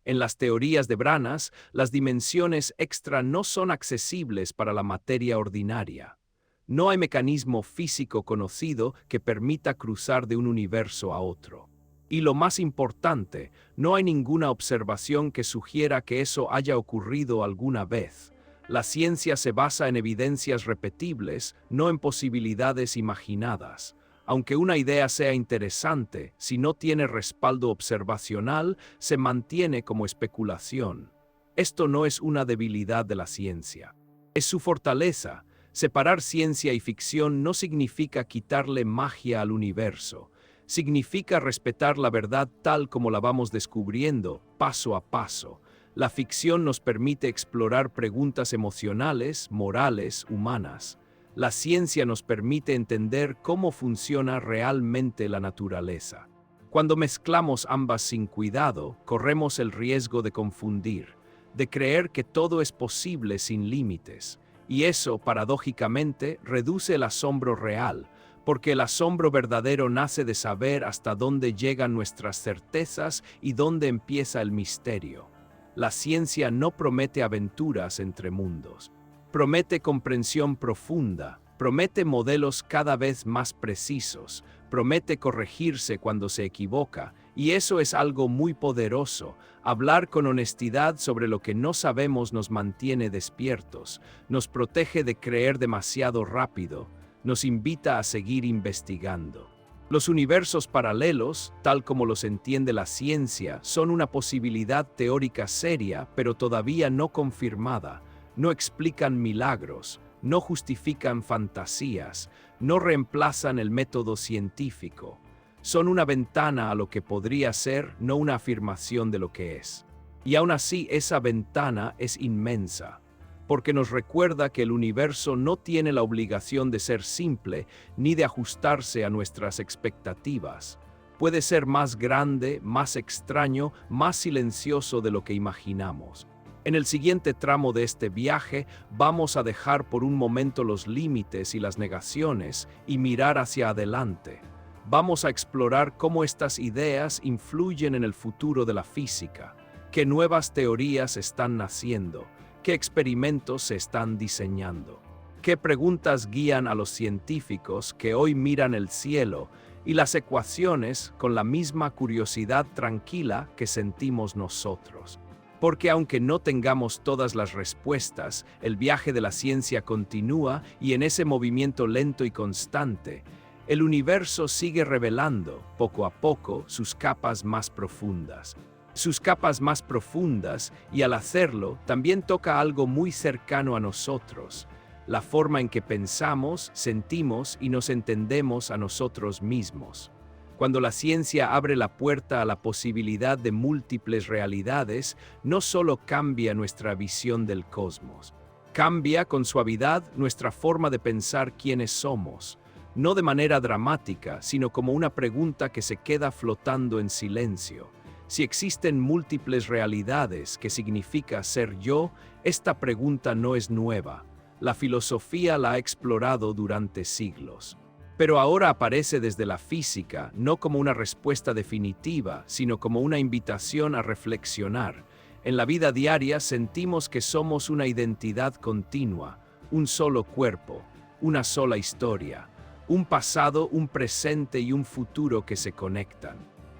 En las teorías de Branas, las dimensiones extra no son accesibles para la materia ordinaria. No hay mecanismo físico conocido que permita cruzar de un universo a otro. Y lo más importante, no hay ninguna observación que sugiera que eso haya ocurrido alguna vez. La ciencia se basa en evidencias repetibles, no en posibilidades imaginadas. Aunque una idea sea interesante, si no tiene respaldo observacional, se mantiene como especulación. Esto no es una debilidad de la ciencia. Es su fortaleza. Separar ciencia y ficción no significa quitarle magia al universo. Significa respetar la verdad tal como la vamos descubriendo, paso a paso. La ficción nos permite explorar preguntas emocionales, morales, humanas. La ciencia nos permite entender cómo funciona realmente la naturaleza. Cuando mezclamos ambas sin cuidado, corremos el riesgo de confundir, de creer que todo es posible sin límites. Y eso, paradójicamente, reduce el asombro real, porque el asombro verdadero nace de saber hasta dónde llegan nuestras certezas y dónde empieza el misterio. La ciencia no promete aventuras entre mundos. Promete comprensión profunda, promete modelos cada vez más precisos, promete corregirse cuando se equivoca, y eso es algo muy poderoso. Hablar con honestidad sobre lo que no sabemos nos mantiene despiertos, nos protege de creer demasiado rápido, nos invita a seguir investigando. Los universos paralelos, tal como los entiende la ciencia, son una posibilidad teórica seria, pero todavía no confirmada. No explican milagros, no justifican fantasías, no reemplazan el método científico. Son una ventana a lo que podría ser, no una afirmación de lo que es. Y aún así, esa ventana es inmensa. porque nos recuerda que el universo no tiene la obligación de ser simple ni de ajustarse a nuestras expectativas. Puede ser más grande, más extraño, más silencioso de lo que imaginamos. En el siguiente tramo de este viaje vamos a dejar por un momento los límites y las negaciones y mirar hacia adelante. Vamos a explorar cómo estas ideas influyen en el futuro de la física, qué nuevas teorías están naciendo, qué experimentos se están diseñando, qué preguntas guían a los científicos que hoy miran el cielo y las ecuaciones con la misma curiosidad tranquila que sentimos nosotros. Porque aunque no tengamos todas las respuestas, el viaje de la ciencia continúa y en ese movimiento lento y constante, el universo sigue revelando, poco a poco, sus capas más profundas. Sus capas más profundas, y al hacerlo, también toca algo muy cercano a nosotros, la forma en que pensamos, sentimos y nos entendemos a nosotros mismos. Cuando la ciencia abre la puerta a la posibilidad de múltiples realidades, no solo cambia nuestra visión del cosmos, cambia con suavidad nuestra forma de pensar quiénes somos, no de manera dramática, sino como una pregunta que se queda flotando en silencio. Si existen múltiples realidades, ¿qué significa ser yo? Esta pregunta no es nueva. La filosofía la ha explorado durante siglos. Pero ahora aparece desde la física, no como una respuesta definitiva, sino como una invitación a reflexionar. En la vida diaria sentimos que somos una identidad continua, un solo cuerpo, una sola historia, un pasado, un presente y un futuro que se conectan.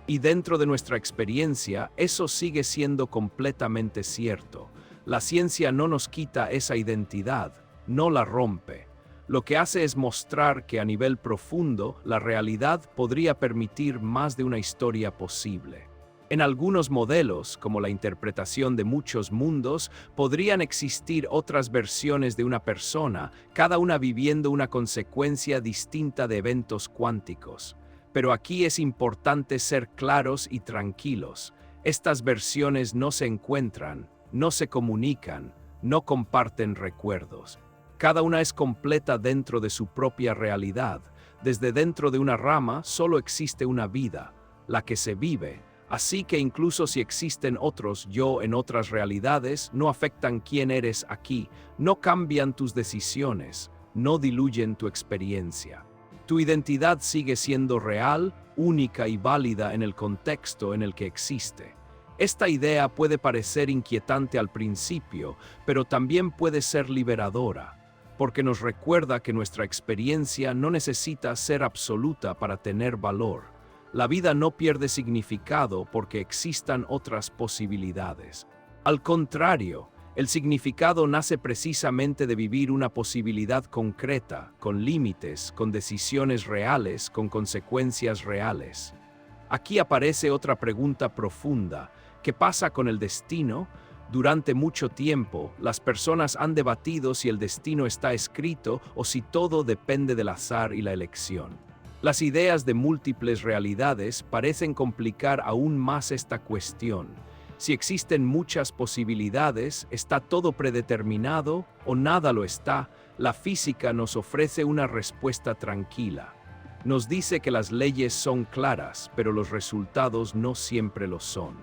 Y dentro de nuestra experiencia, eso sigue siendo completamente cierto. La ciencia no nos quita esa identidad, no la rompe. Lo que hace es mostrar que a nivel profundo, la realidad podría permitir más de una historia posible. En algunos modelos, como la interpretación de muchos mundos, podrían existir otras versiones de una persona, cada una viviendo una consecuencia distinta de eventos cuánticos. Pero aquí es importante ser claros y tranquilos. Estas versiones no se encuentran, no se comunican, no comparten recuerdos. Cada una es completa dentro de su propia realidad. Desde dentro de una rama solo existe una vida, la que se vive. Así que incluso si existen otros yo en otras realidades, no afectan quién eres aquí, no cambian tus decisiones, no diluyen tu experiencia. Tu identidad sigue siendo real, única y válida en el contexto en el que existe. Esta idea puede parecer inquietante al principio, pero también puede ser liberadora, porque nos recuerda que nuestra experiencia no necesita ser absoluta para tener valor. La vida no pierde significado porque existan otras posibilidades. Al contrario, el significado nace precisamente de vivir una posibilidad concreta, con límites, con decisiones reales, con consecuencias reales. Aquí aparece otra pregunta profunda. ¿Qué pasa con el destino? Durante mucho tiempo, las personas han debatido si el destino está escrito o si todo depende del azar y la elección. Las ideas de múltiples realidades parecen complicar aún más esta cuestión. Si existen muchas posibilidades, ¿está todo predeterminado o nada lo está? La física nos ofrece una respuesta tranquila. Nos dice que las leyes son claras, pero los resultados no siempre lo son.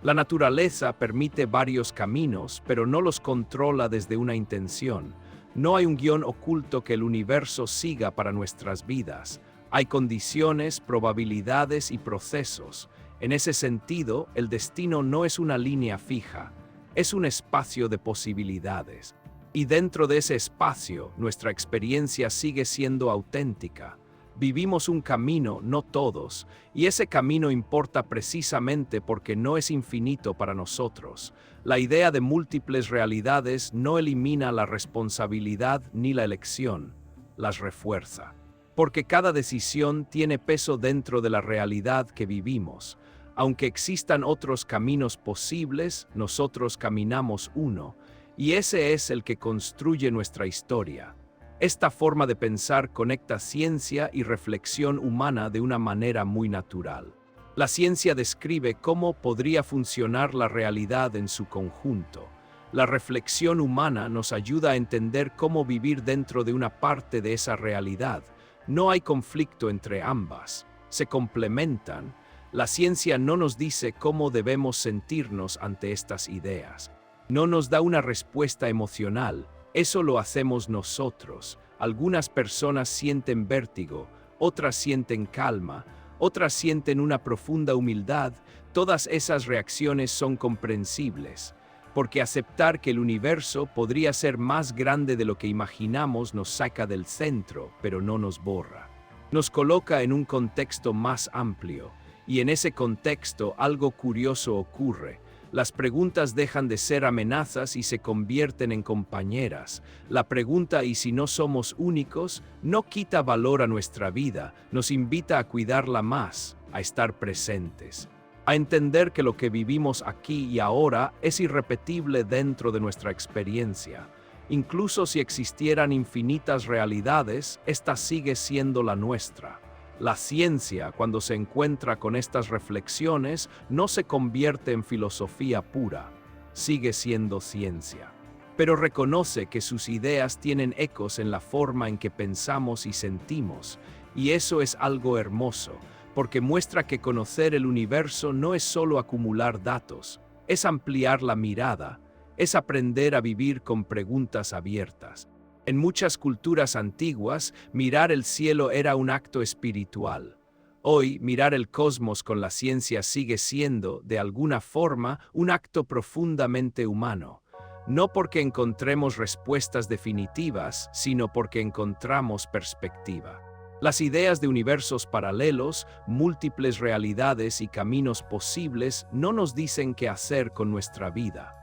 La naturaleza permite varios caminos, pero no los controla desde una intención. No hay un guión oculto que el universo siga para nuestras vidas. Hay condiciones, probabilidades y procesos. En ese sentido, el destino no es una línea fija, es un espacio de posibilidades. Y dentro de ese espacio, nuestra experiencia sigue siendo auténtica. Vivimos un camino, no todos, y ese camino importa precisamente porque no es infinito para nosotros. La idea de múltiples realidades no elimina la responsabilidad ni la elección, las refuerza. Porque cada decisión tiene peso dentro de la realidad que vivimos. Aunque existan otros caminos posibles, nosotros caminamos uno, y ese es el que construye nuestra historia. Esta forma de pensar conecta ciencia y reflexión humana de una manera muy natural. La ciencia describe cómo podría funcionar la realidad en su conjunto. La reflexión humana nos ayuda a entender cómo vivir dentro de una parte de esa realidad. No hay conflicto entre ambas, se complementan. La ciencia no nos dice cómo debemos sentirnos ante estas ideas. No nos da una respuesta emocional, eso lo hacemos nosotros. Algunas personas sienten vértigo, otras sienten calma, otras sienten una profunda humildad. Todas esas reacciones son comprensibles, porque aceptar que el universo podría ser más grande de lo que imaginamos nos saca del centro, pero no nos borra. Nos coloca en un contexto más amplio, y en ese contexto algo curioso ocurre. Las preguntas dejan de ser amenazas y se convierten en compañeras. La pregunta ¿y si no somos únicos? No quita valor a nuestra vida, nos invita a cuidarla más, a estar presentes, a entender que lo que vivimos aquí y ahora es irrepetible dentro de nuestra experiencia. Incluso si existieran infinitas realidades, esta sigue siendo la nuestra. La ciencia, cuando se encuentra con estas reflexiones, no se convierte en filosofía pura, sigue siendo ciencia. Pero reconoce que sus ideas tienen ecos en la forma en que pensamos y sentimos, y eso es algo hermoso, porque muestra que conocer el universo no es solo acumular datos, es ampliar la mirada, es aprender a vivir con preguntas abiertas. En muchas culturas antiguas, mirar el cielo era un acto espiritual. Hoy, mirar el cosmos con la ciencia sigue siendo, de alguna forma, un acto profundamente humano. No porque encontremos respuestas definitivas, sino porque encontramos perspectiva. Las ideas de universos paralelos, múltiples realidades y caminos posibles no nos dicen qué hacer con nuestra vida,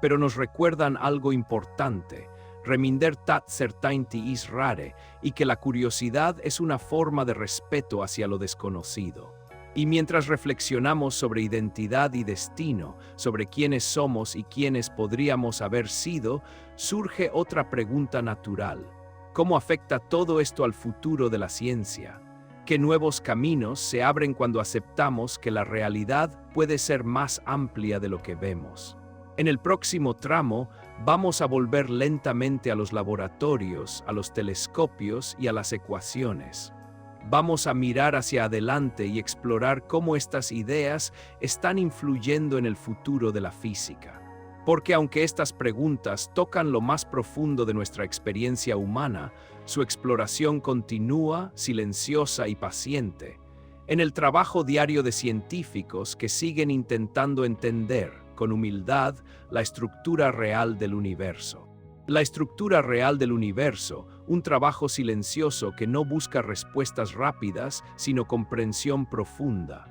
pero nos recuerdan algo importante. Reminder tat certainty is rare, y que la curiosidad es una forma de respeto hacia lo desconocido. Y mientras reflexionamos sobre identidad y destino, sobre quiénes somos y quiénes podríamos haber sido, surge otra pregunta natural. ¿Cómo afecta todo esto al futuro de la ciencia? ¿Qué nuevos caminos se abren cuando aceptamos que la realidad puede ser más amplia de lo que vemos? En el próximo tramo, vamos a volver lentamente a los laboratorios, a los telescopios y a las ecuaciones. Vamos a mirar hacia adelante y explorar cómo estas ideas están influyendo en el futuro de la física. Porque aunque estas preguntas tocan lo más profundo de nuestra experiencia humana, su exploración continúa, silenciosa y paciente, en el trabajo diario de científicos que siguen intentando entender, con humildad, la estructura real del universo. La estructura real del universo, un trabajo silencioso que no busca respuestas rápidas, sino comprensión profunda.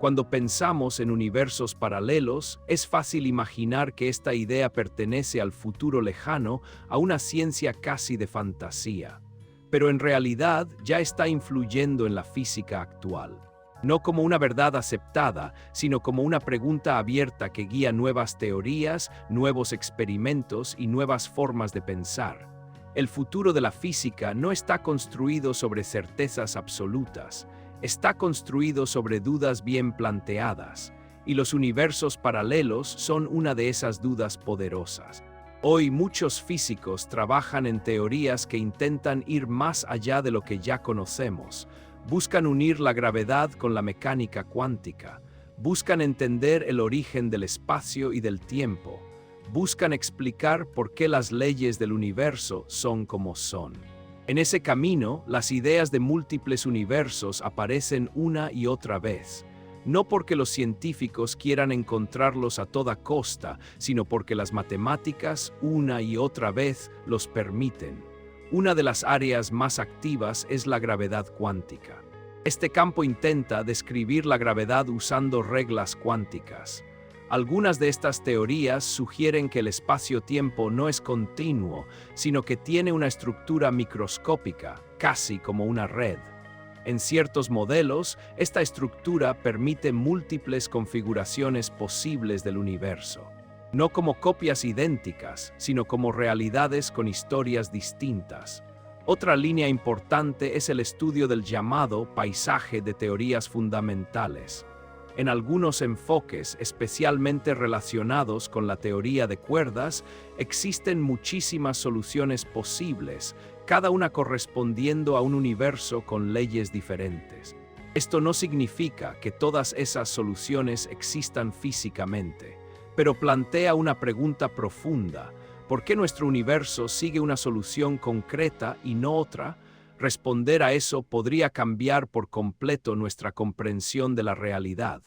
Cuando pensamos en universos paralelos, es fácil imaginar que esta idea pertenece al futuro lejano, a una ciencia casi de fantasía. Pero en realidad ya está influyendo en la física actual. No como una verdad aceptada, sino como una pregunta abierta que guía nuevas teorías, nuevos experimentos y nuevas formas de pensar. El futuro de la física no está construido sobre certezas absolutas, está construido sobre dudas bien planteadas, y los universos paralelos son una de esas dudas poderosas. Hoy muchos físicos trabajan en teorías que intentan ir más allá de lo que ya conocemos. Buscan unir la gravedad con la mecánica cuántica, buscan entender el origen del espacio y del tiempo, buscan explicar por qué las leyes del universo son como son. En ese camino, las ideas de múltiples universos aparecen una y otra vez, no porque los científicos quieran encontrarlos a toda costa, sino porque las matemáticas una y otra vez los permiten. Una de las áreas más activas es la gravedad cuántica. Este campo intenta describir la gravedad usando reglas cuánticas. Algunas de estas teorías sugieren que el espacio-tiempo no es continuo, sino que tiene una estructura microscópica, casi como una red. En ciertos modelos, esta estructura permite múltiples configuraciones posibles del universo. No como copias idénticas, sino como realidades con historias distintas. Otra línea importante es el estudio del llamado paisaje de teorías fundamentales. En algunos enfoques, especialmente relacionados con la teoría de cuerdas, existen muchísimas soluciones posibles, cada una correspondiendo a un universo con leyes diferentes. Esto no significa que todas esas soluciones existan físicamente, pero plantea una pregunta profunda: ¿por qué nuestro universo sigue una solución concreta y no otra? Responder a eso podría cambiar por completo nuestra comprensión de la realidad.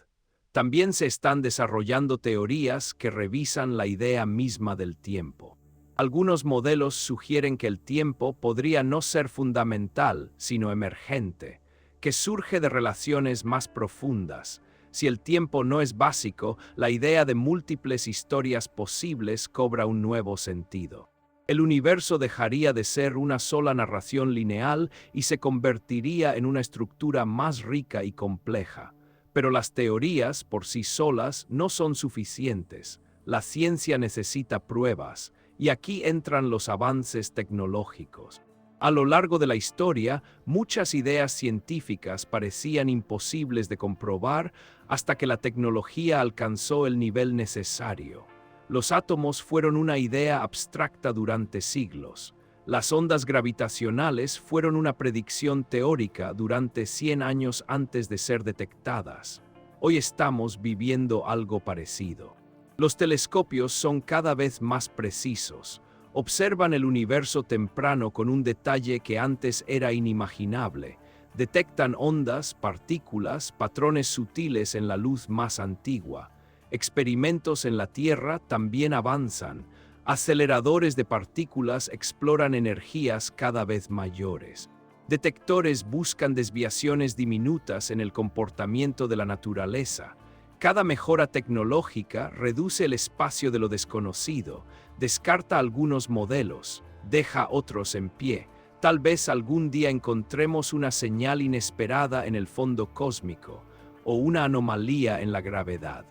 También se están desarrollando teorías que revisan la idea misma del tiempo. Algunos modelos sugieren que el tiempo podría no ser fundamental, sino emergente, que surge de relaciones más profundas. Si el tiempo no es básico, la idea de múltiples historias posibles cobra un nuevo sentido. El universo dejaría de ser una sola narración lineal y se convertiría en una estructura más rica y compleja. Pero las teorías por sí solas no son suficientes. La ciencia necesita pruebas, y aquí entran los avances tecnológicos. A lo largo de la historia, muchas ideas científicas parecían imposibles de comprobar hasta que la tecnología alcanzó el nivel necesario. Los átomos fueron una idea abstracta durante siglos. Las ondas gravitacionales fueron una predicción teórica durante 100 años antes de ser detectadas. Hoy estamos viviendo algo parecido. Los telescopios son cada vez más precisos. Observan el universo temprano con un detalle que antes era inimaginable. Detectan ondas, partículas, patrones sutiles en la luz más antigua. Experimentos en la Tierra también avanzan. Aceleradores de partículas exploran energías cada vez mayores. Detectores buscan desviaciones diminutas en el comportamiento de la naturaleza. Cada mejora tecnológica reduce el espacio de lo desconocido, descarta algunos modelos, deja otros en pie. Tal vez algún día encontremos una señal inesperada en el fondo cósmico, o una anomalía en la gravedad,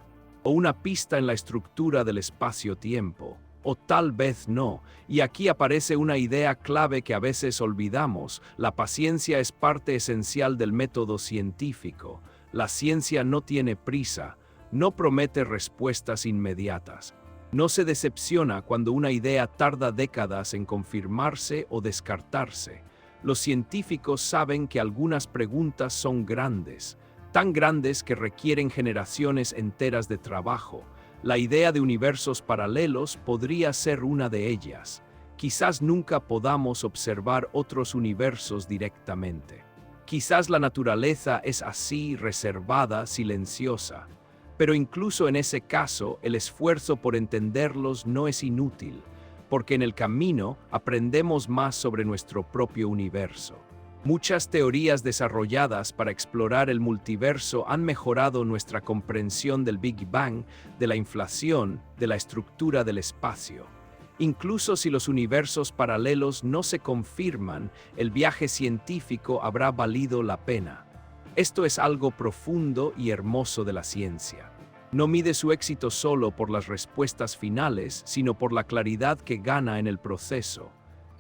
o una pista en la estructura del espacio-tiempo, o tal vez no. Y aquí aparece una idea clave que a veces olvidamos: la paciencia es parte esencial del método científico. La ciencia no tiene prisa, no promete respuestas inmediatas. No se decepciona cuando una idea tarda décadas en confirmarse o descartarse. Los científicos saben que algunas preguntas son grandes, tan grandes que requieren generaciones enteras de trabajo. La idea de universos paralelos podría ser una de ellas. Quizás nunca podamos observar otros universos directamente. Quizás la naturaleza es así, reservada, silenciosa. Pero incluso en ese caso, el esfuerzo por entenderlos no es inútil, porque en el camino aprendemos más sobre nuestro propio universo. Muchas teorías desarrolladas para explorar el multiverso han mejorado nuestra comprensión del Big Bang, de la inflación, de la estructura del espacio. Incluso si los universos paralelos no se confirman, el viaje científico habrá valido la pena. Esto es algo profundo y hermoso de la ciencia. No mide su éxito solo por las respuestas finales, sino por la claridad que gana en el proceso.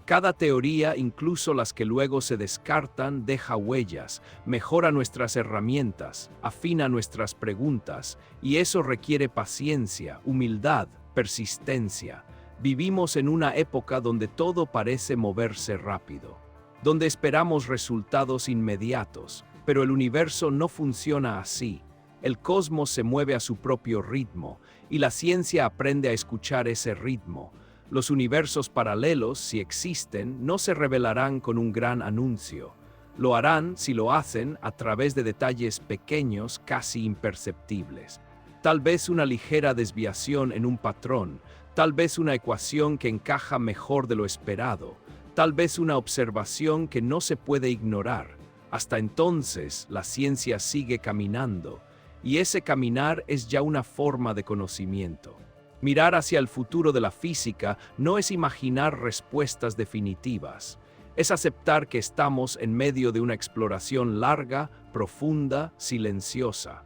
Cada teoría, incluso las que luego se descartan, deja huellas, mejora nuestras herramientas, afina nuestras preguntas, y eso requiere paciencia, humildad, persistencia. Vivimos en una época donde todo parece moverse rápido, donde esperamos resultados inmediatos, pero el universo no funciona así. El cosmos se mueve a su propio ritmo, y la ciencia aprende a escuchar ese ritmo. Los universos paralelos, si existen, no se revelarán con un gran anuncio. Lo harán, si lo hacen, a través de detalles pequeños, casi imperceptibles. Tal vez una ligera desviación en un patrón, tal vez una ecuación que encaja mejor de lo esperado, tal vez una observación que no se puede ignorar. Hasta entonces, la ciencia sigue caminando, y ese caminar es ya una forma de conocimiento. Mirar hacia el futuro de la física no es imaginar respuestas definitivas, es aceptar que estamos en medio de una exploración larga, profunda, silenciosa.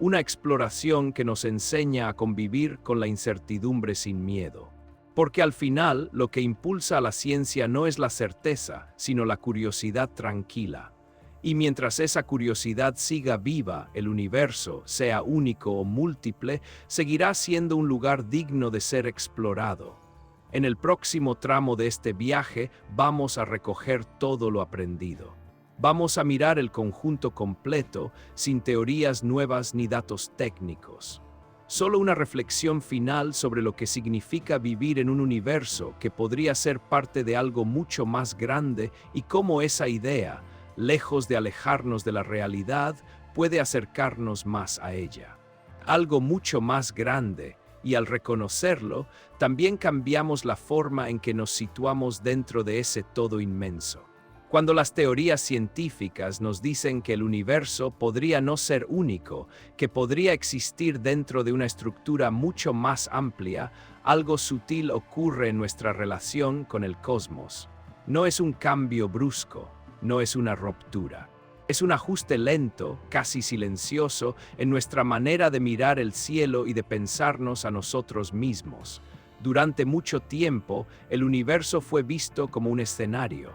Una exploración que nos enseña a convivir con la incertidumbre sin miedo. Porque al final, lo que impulsa a la ciencia no es la certeza, sino la curiosidad tranquila. Y mientras esa curiosidad siga viva, el universo, sea único o múltiple, seguirá siendo un lugar digno de ser explorado. En el próximo tramo de este viaje vamos a recoger todo lo aprendido. Vamos a mirar el conjunto completo, sin teorías nuevas ni datos técnicos. Solo una reflexión final sobre lo que significa vivir en un universo que podría ser parte de algo mucho más grande y cómo esa idea, lejos de alejarnos de la realidad, puede acercarnos más a ella. Algo mucho más grande, y al reconocerlo, también cambiamos la forma en que nos situamos dentro de ese todo inmenso. Cuando las teorías científicas nos dicen que el universo podría no ser único, que podría existir dentro de una estructura mucho más amplia, algo sutil ocurre en nuestra relación con el cosmos. No es un cambio brusco, no es una ruptura. Es un ajuste lento, casi silencioso, en nuestra manera de mirar el cielo y de pensarnos a nosotros mismos. Durante mucho tiempo, el universo fue visto como un escenario,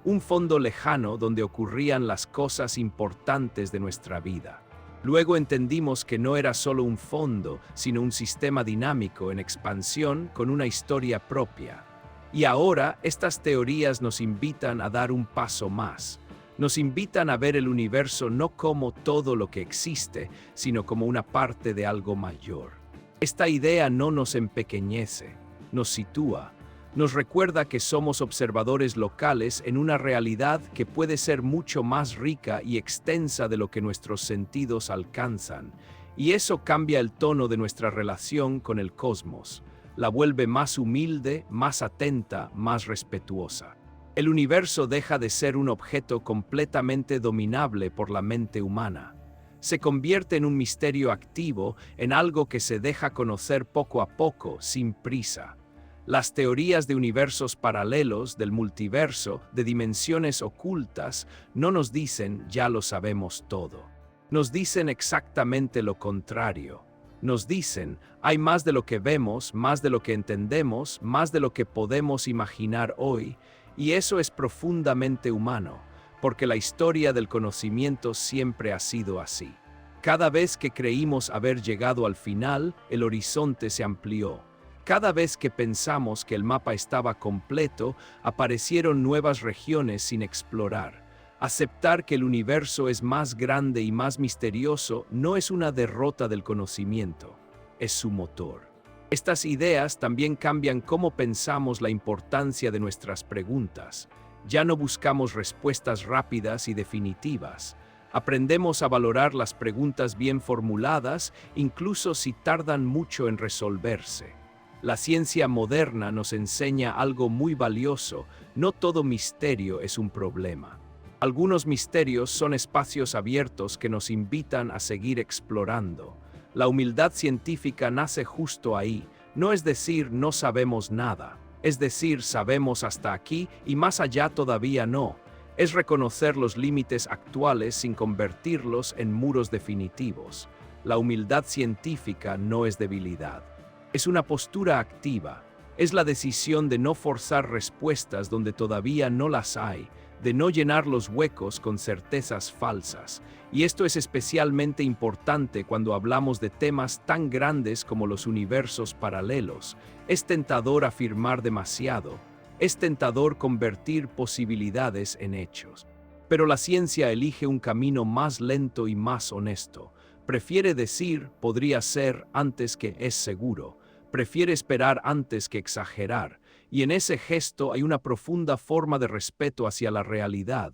un fondo lejano donde ocurrían las cosas importantes de nuestra vida. Luego entendimos que no era solo un fondo, sino un sistema dinámico en expansión con una historia propia. Y ahora estas teorías nos invitan a dar un paso más. Nos invitan a ver el universo no como todo lo que existe, sino como una parte de algo mayor. Esta idea no nos empequeñece, nos sitúa, nos recuerda que somos observadores locales en una realidad que puede ser mucho más rica y extensa de lo que nuestros sentidos alcanzan, y eso cambia el tono de nuestra relación con el cosmos, la vuelve más humilde, más atenta, más respetuosa. El universo deja de ser un objeto completamente dominable por la mente humana. Se convierte en un misterio activo, en algo que se deja conocer poco a poco, sin prisa. Las teorías de universos paralelos, del multiverso, de dimensiones ocultas, no nos dicen ya lo sabemos todo. Nos dicen exactamente lo contrario. Nos dicen, hay más de lo que vemos, más de lo que entendemos, más de lo que podemos imaginar hoy, y eso es profundamente humano, porque la historia del conocimiento siempre ha sido así. Cada vez que creímos haber llegado al final, el horizonte se amplió. Cada vez que pensamos que el mapa estaba completo, aparecieron nuevas regiones sin explorar. Aceptar que el universo es más grande y más misterioso no es una derrota del conocimiento, es su motor. Estas ideas también cambian cómo pensamos la importancia de nuestras preguntas. Ya no buscamos respuestas rápidas y definitivas. Aprendemos a valorar las preguntas bien formuladas, incluso si tardan mucho en resolverse. La ciencia moderna nos enseña algo muy valioso: no todo misterio es un problema. Algunos misterios son espacios abiertos que nos invitan a seguir explorando. La humildad científica nace justo ahí, no es decir no sabemos nada, es decir sabemos hasta aquí y más allá todavía no. Es reconocer los límites actuales sin convertirlos en muros definitivos. La humildad científica no es debilidad. Es una postura activa, es la decisión de no forzar respuestas donde todavía no las hay, de no llenar los huecos con certezas falsas. Y esto es especialmente importante cuando hablamos de temas tan grandes como los universos paralelos. Es tentador afirmar demasiado, es tentador convertir posibilidades en hechos. Pero la ciencia elige un camino más lento y más honesto. Prefiere decir podría ser antes que es seguro. Prefiere esperar antes que exagerar, y en ese gesto hay una profunda forma de respeto hacia la realidad.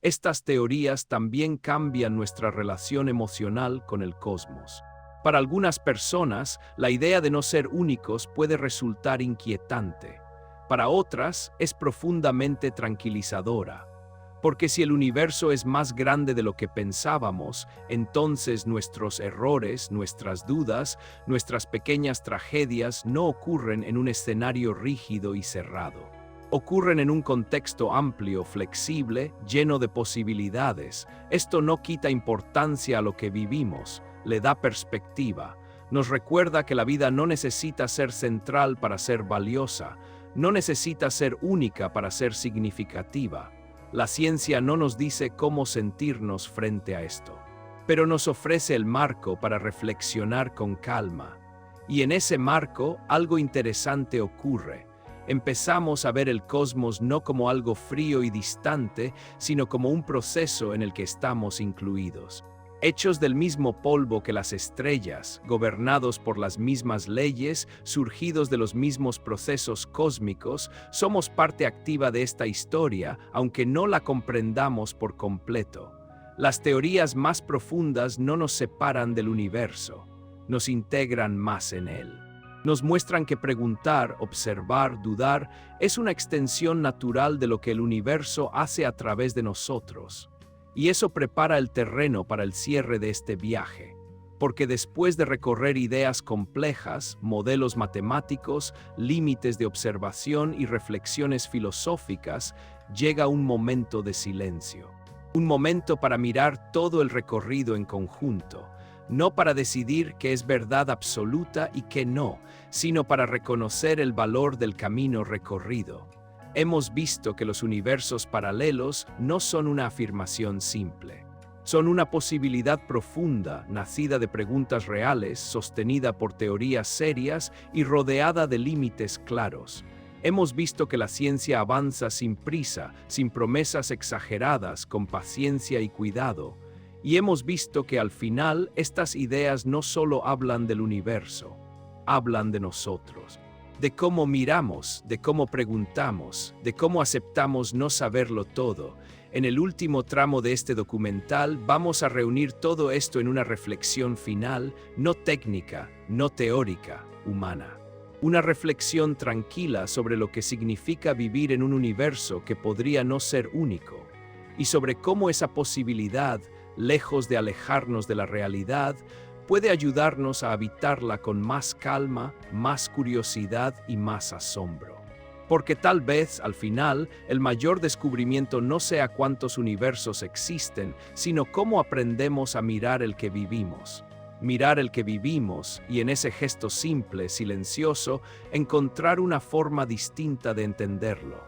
Estas teorías también cambian nuestra relación emocional con el cosmos. Para algunas personas, la idea de no ser únicos puede resultar inquietante. Para otras, es profundamente tranquilizadora. Porque si el universo es más grande de lo que pensábamos, entonces nuestros errores, nuestras dudas, nuestras pequeñas tragedias no ocurren en un escenario rígido y cerrado. Ocurren en un contexto amplio, flexible, lleno de posibilidades. Esto no quita importancia a lo que vivimos, le da perspectiva. Nos recuerda que la vida no necesita ser central para ser valiosa, no necesita ser única para ser significativa. La ciencia no nos dice cómo sentirnos frente a esto, pero nos ofrece el marco para reflexionar con calma. Y en ese marco, algo interesante ocurre. Empezamos a ver el cosmos no como algo frío y distante, sino como un proceso en el que estamos incluidos. Hechos del mismo polvo que las estrellas, gobernados por las mismas leyes, surgidos de los mismos procesos cósmicos, somos parte activa de esta historia, aunque no la comprendamos por completo. Las teorías más profundas no nos separan del universo, nos integran más en él. Nos muestran que preguntar, observar, dudar es una extensión natural de lo que el universo hace a través de nosotros. Y eso prepara el terreno para el cierre de este viaje. Porque después de recorrer ideas complejas, modelos matemáticos, límites de observación y reflexiones filosóficas, llega un momento de silencio. Un momento para mirar todo el recorrido en conjunto. No para decidir qué es verdad absoluta y qué no, sino para reconocer el valor del camino recorrido. Hemos visto que los universos paralelos no son una afirmación simple. Son una posibilidad profunda, nacida de preguntas reales, sostenida por teorías serias y rodeada de límites claros. Hemos visto que la ciencia avanza sin prisa, sin promesas exageradas, con paciencia y cuidado. Y hemos visto que al final estas ideas no solo hablan del universo, hablan de nosotros. De cómo miramos, de cómo preguntamos, de cómo aceptamos no saberlo todo. En el último tramo de este documental vamos a reunir todo esto en una reflexión final, no técnica, no teórica, humana. Una reflexión tranquila sobre lo que significa vivir en un universo que podría no ser único, y sobre cómo esa posibilidad, lejos de alejarnos de la realidad, puede ayudarnos a habitarla con más calma, más curiosidad y más asombro. Porque tal vez, al final, el mayor descubrimiento no sea cuántos universos existen, sino cómo aprendemos a mirar el que vivimos. Mirar el que vivimos y en ese gesto simple, silencioso, encontrar una forma distinta de entenderlo.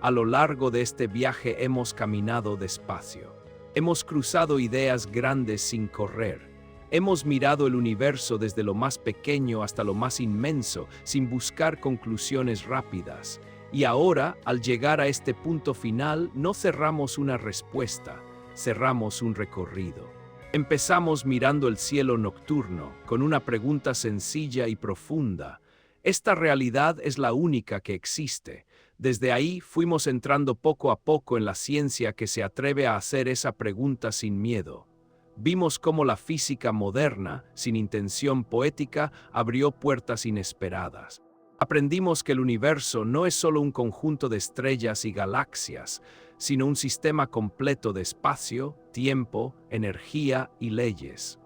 A lo largo de este viaje hemos caminado despacio. Hemos cruzado ideas grandes sin correr. Hemos mirado el universo desde lo más pequeño hasta lo más inmenso, sin buscar conclusiones rápidas. Y ahora, al llegar a este punto final, no cerramos una respuesta, cerramos un recorrido. Empezamos mirando el cielo nocturno, con una pregunta sencilla y profunda. ¿Esta realidad es la única que existe? Desde ahí fuimos entrando poco a poco en la ciencia que se atreve a hacer esa pregunta sin miedo. Vimos cómo la física moderna, sin intención poética, abrió puertas inesperadas. Aprendimos que el universo no es solo un conjunto de estrellas y galaxias, sino un sistema completo de espacio, tiempo, energía y leyes.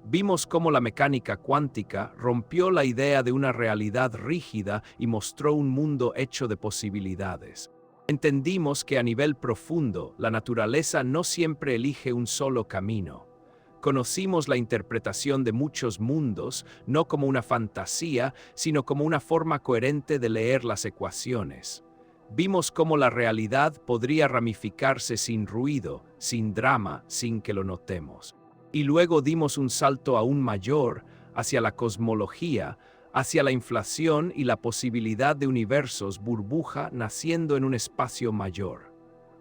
Vimos cómo la mecánica cuántica rompió la idea de una realidad rígida y mostró un mundo hecho de posibilidades. Entendimos que a nivel profundo, la naturaleza no siempre elige un solo camino. Conocimos la interpretación de muchos mundos, no como una fantasía, sino como una forma coherente de leer las ecuaciones. Vimos cómo la realidad podría ramificarse sin ruido, sin drama, sin que lo notemos. Y luego dimos un salto aún mayor hacia la cosmología, hacia la inflación y la posibilidad de universos burbuja naciendo en un espacio mayor.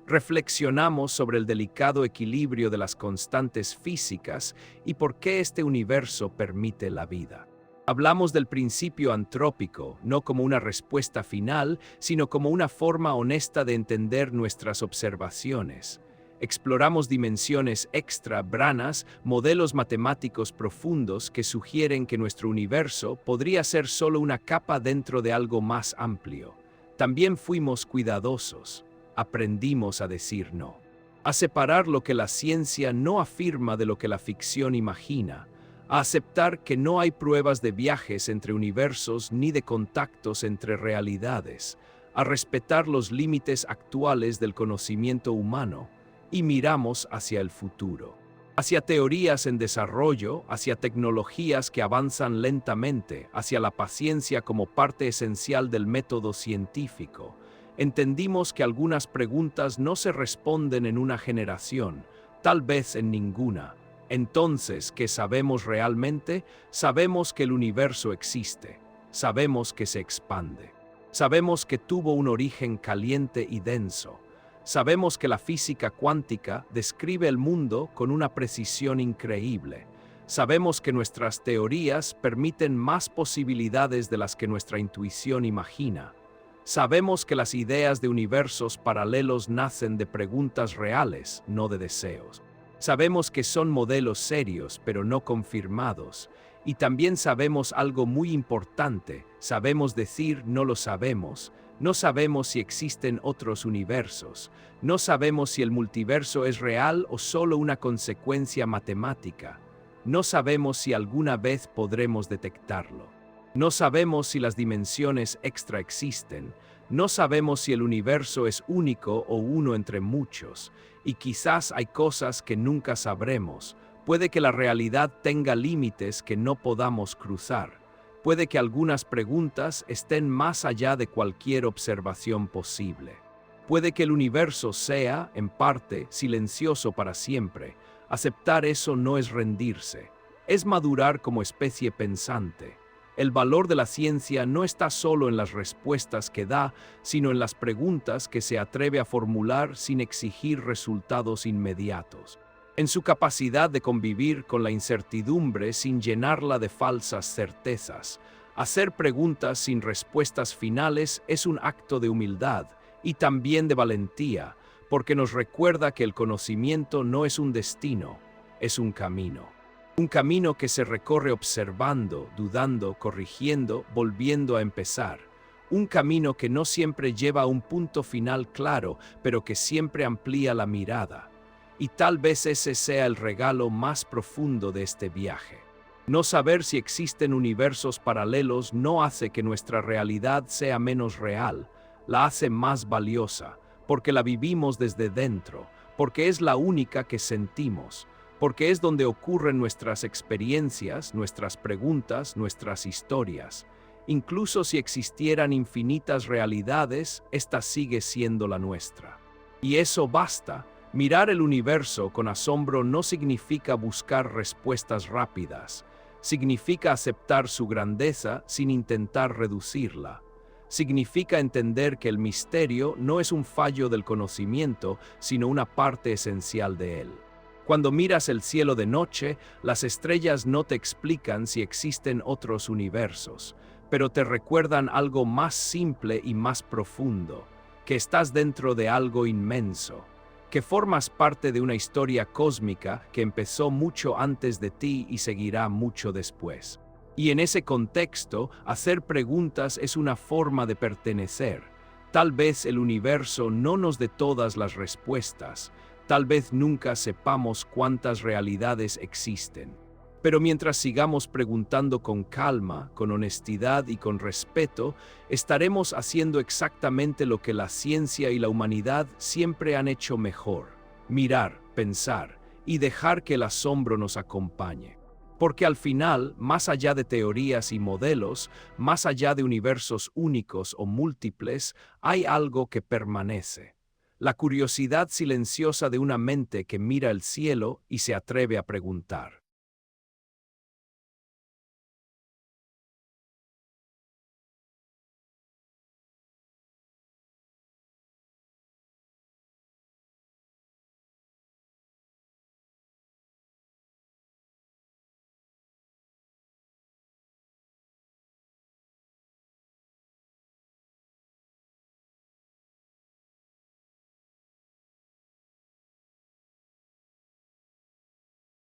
Reflexionamos sobre el delicado equilibrio de las constantes físicas y por qué este universo permite la vida. Hablamos del principio antrópico, no como una respuesta final, sino como una forma honesta de entender nuestras observaciones. Exploramos dimensiones extra-branas, modelos matemáticos profundos que sugieren que nuestro universo podría ser solo una capa dentro de algo más amplio. También fuimos cuidadosos. Aprendimos a decir no, a separar lo que la ciencia no afirma de lo que la ficción imagina, a aceptar que no hay pruebas de viajes entre universos ni de contactos entre realidades, a respetar los límites actuales del conocimiento humano y miramos hacia el futuro, hacia teorías en desarrollo, hacia tecnologías que avanzan lentamente, hacia la paciencia como parte esencial del método científico. Entendimos que algunas preguntas no se responden en una generación, tal vez en ninguna. Entonces, ¿qué sabemos realmente? Sabemos que el universo existe. Sabemos que se expande. Sabemos que tuvo un origen caliente y denso. Sabemos que la física cuántica describe el mundo con una precisión increíble. Sabemos que nuestras teorías permiten más posibilidades de las que nuestra intuición imagina. Sabemos que las ideas de universos paralelos nacen de preguntas reales, no de deseos. Sabemos que son modelos serios, pero no confirmados. Y también sabemos algo muy importante. Sabemos decir no lo sabemos. No sabemos si existen otros universos. No sabemos si el multiverso es real o solo una consecuencia matemática. No sabemos si alguna vez podremos detectarlo. No sabemos si las dimensiones extra existen. No sabemos si el universo es único o uno entre muchos. Y quizás hay cosas que nunca sabremos. Puede que la realidad tenga límites que no podamos cruzar. Puede que algunas preguntas estén más allá de cualquier observación posible. Puede que el universo sea, en parte, silencioso para siempre. Aceptar eso no es rendirse. Es madurar como especie pensante. El valor de la ciencia no está solo en las respuestas que da, sino en las preguntas que se atreve a formular sin exigir resultados inmediatos. En su capacidad de convivir con la incertidumbre sin llenarla de falsas certezas. Hacer preguntas sin respuestas finales es un acto de humildad y también de valentía, porque nos recuerda que el conocimiento no es un destino, es un camino. Un camino que se recorre observando, dudando, corrigiendo, volviendo a empezar. Un camino que no siempre lleva a un punto final claro, pero que siempre amplía la mirada. Y tal vez ese sea el regalo más profundo de este viaje. No saber si existen universos paralelos no hace que nuestra realidad sea menos real, la hace más valiosa, porque la vivimos desde dentro, porque es la única que sentimos, porque es donde ocurren nuestras experiencias, nuestras preguntas, nuestras historias. Incluso si existieran infinitas realidades, esta sigue siendo la nuestra. Y eso basta. Mirar el universo con asombro no significa buscar respuestas rápidas. Significa aceptar su grandeza sin intentar reducirla. Significa entender que el misterio no es un fallo del conocimiento, sino una parte esencial de él. Cuando miras el cielo de noche, las estrellas no te explican si existen otros universos, pero te recuerdan algo más simple y más profundo, que estás dentro de algo inmenso, que formas parte de una historia cósmica que empezó mucho antes de ti y seguirá mucho después. Y en ese contexto, hacer preguntas es una forma de pertenecer. Tal vez el universo no nos dé todas las respuestas. Tal vez nunca sepamos cuántas realidades existen. Pero mientras sigamos preguntando con calma, con honestidad y con respeto, estaremos haciendo exactamente lo que la ciencia y la humanidad siempre han hecho mejor: mirar, pensar y dejar que el asombro nos acompañe. Porque al final, más allá de teorías y modelos, más allá de universos únicos o múltiples, hay algo que permanece. La curiosidad silenciosa de una mente que mira el cielo y se atreve a preguntar.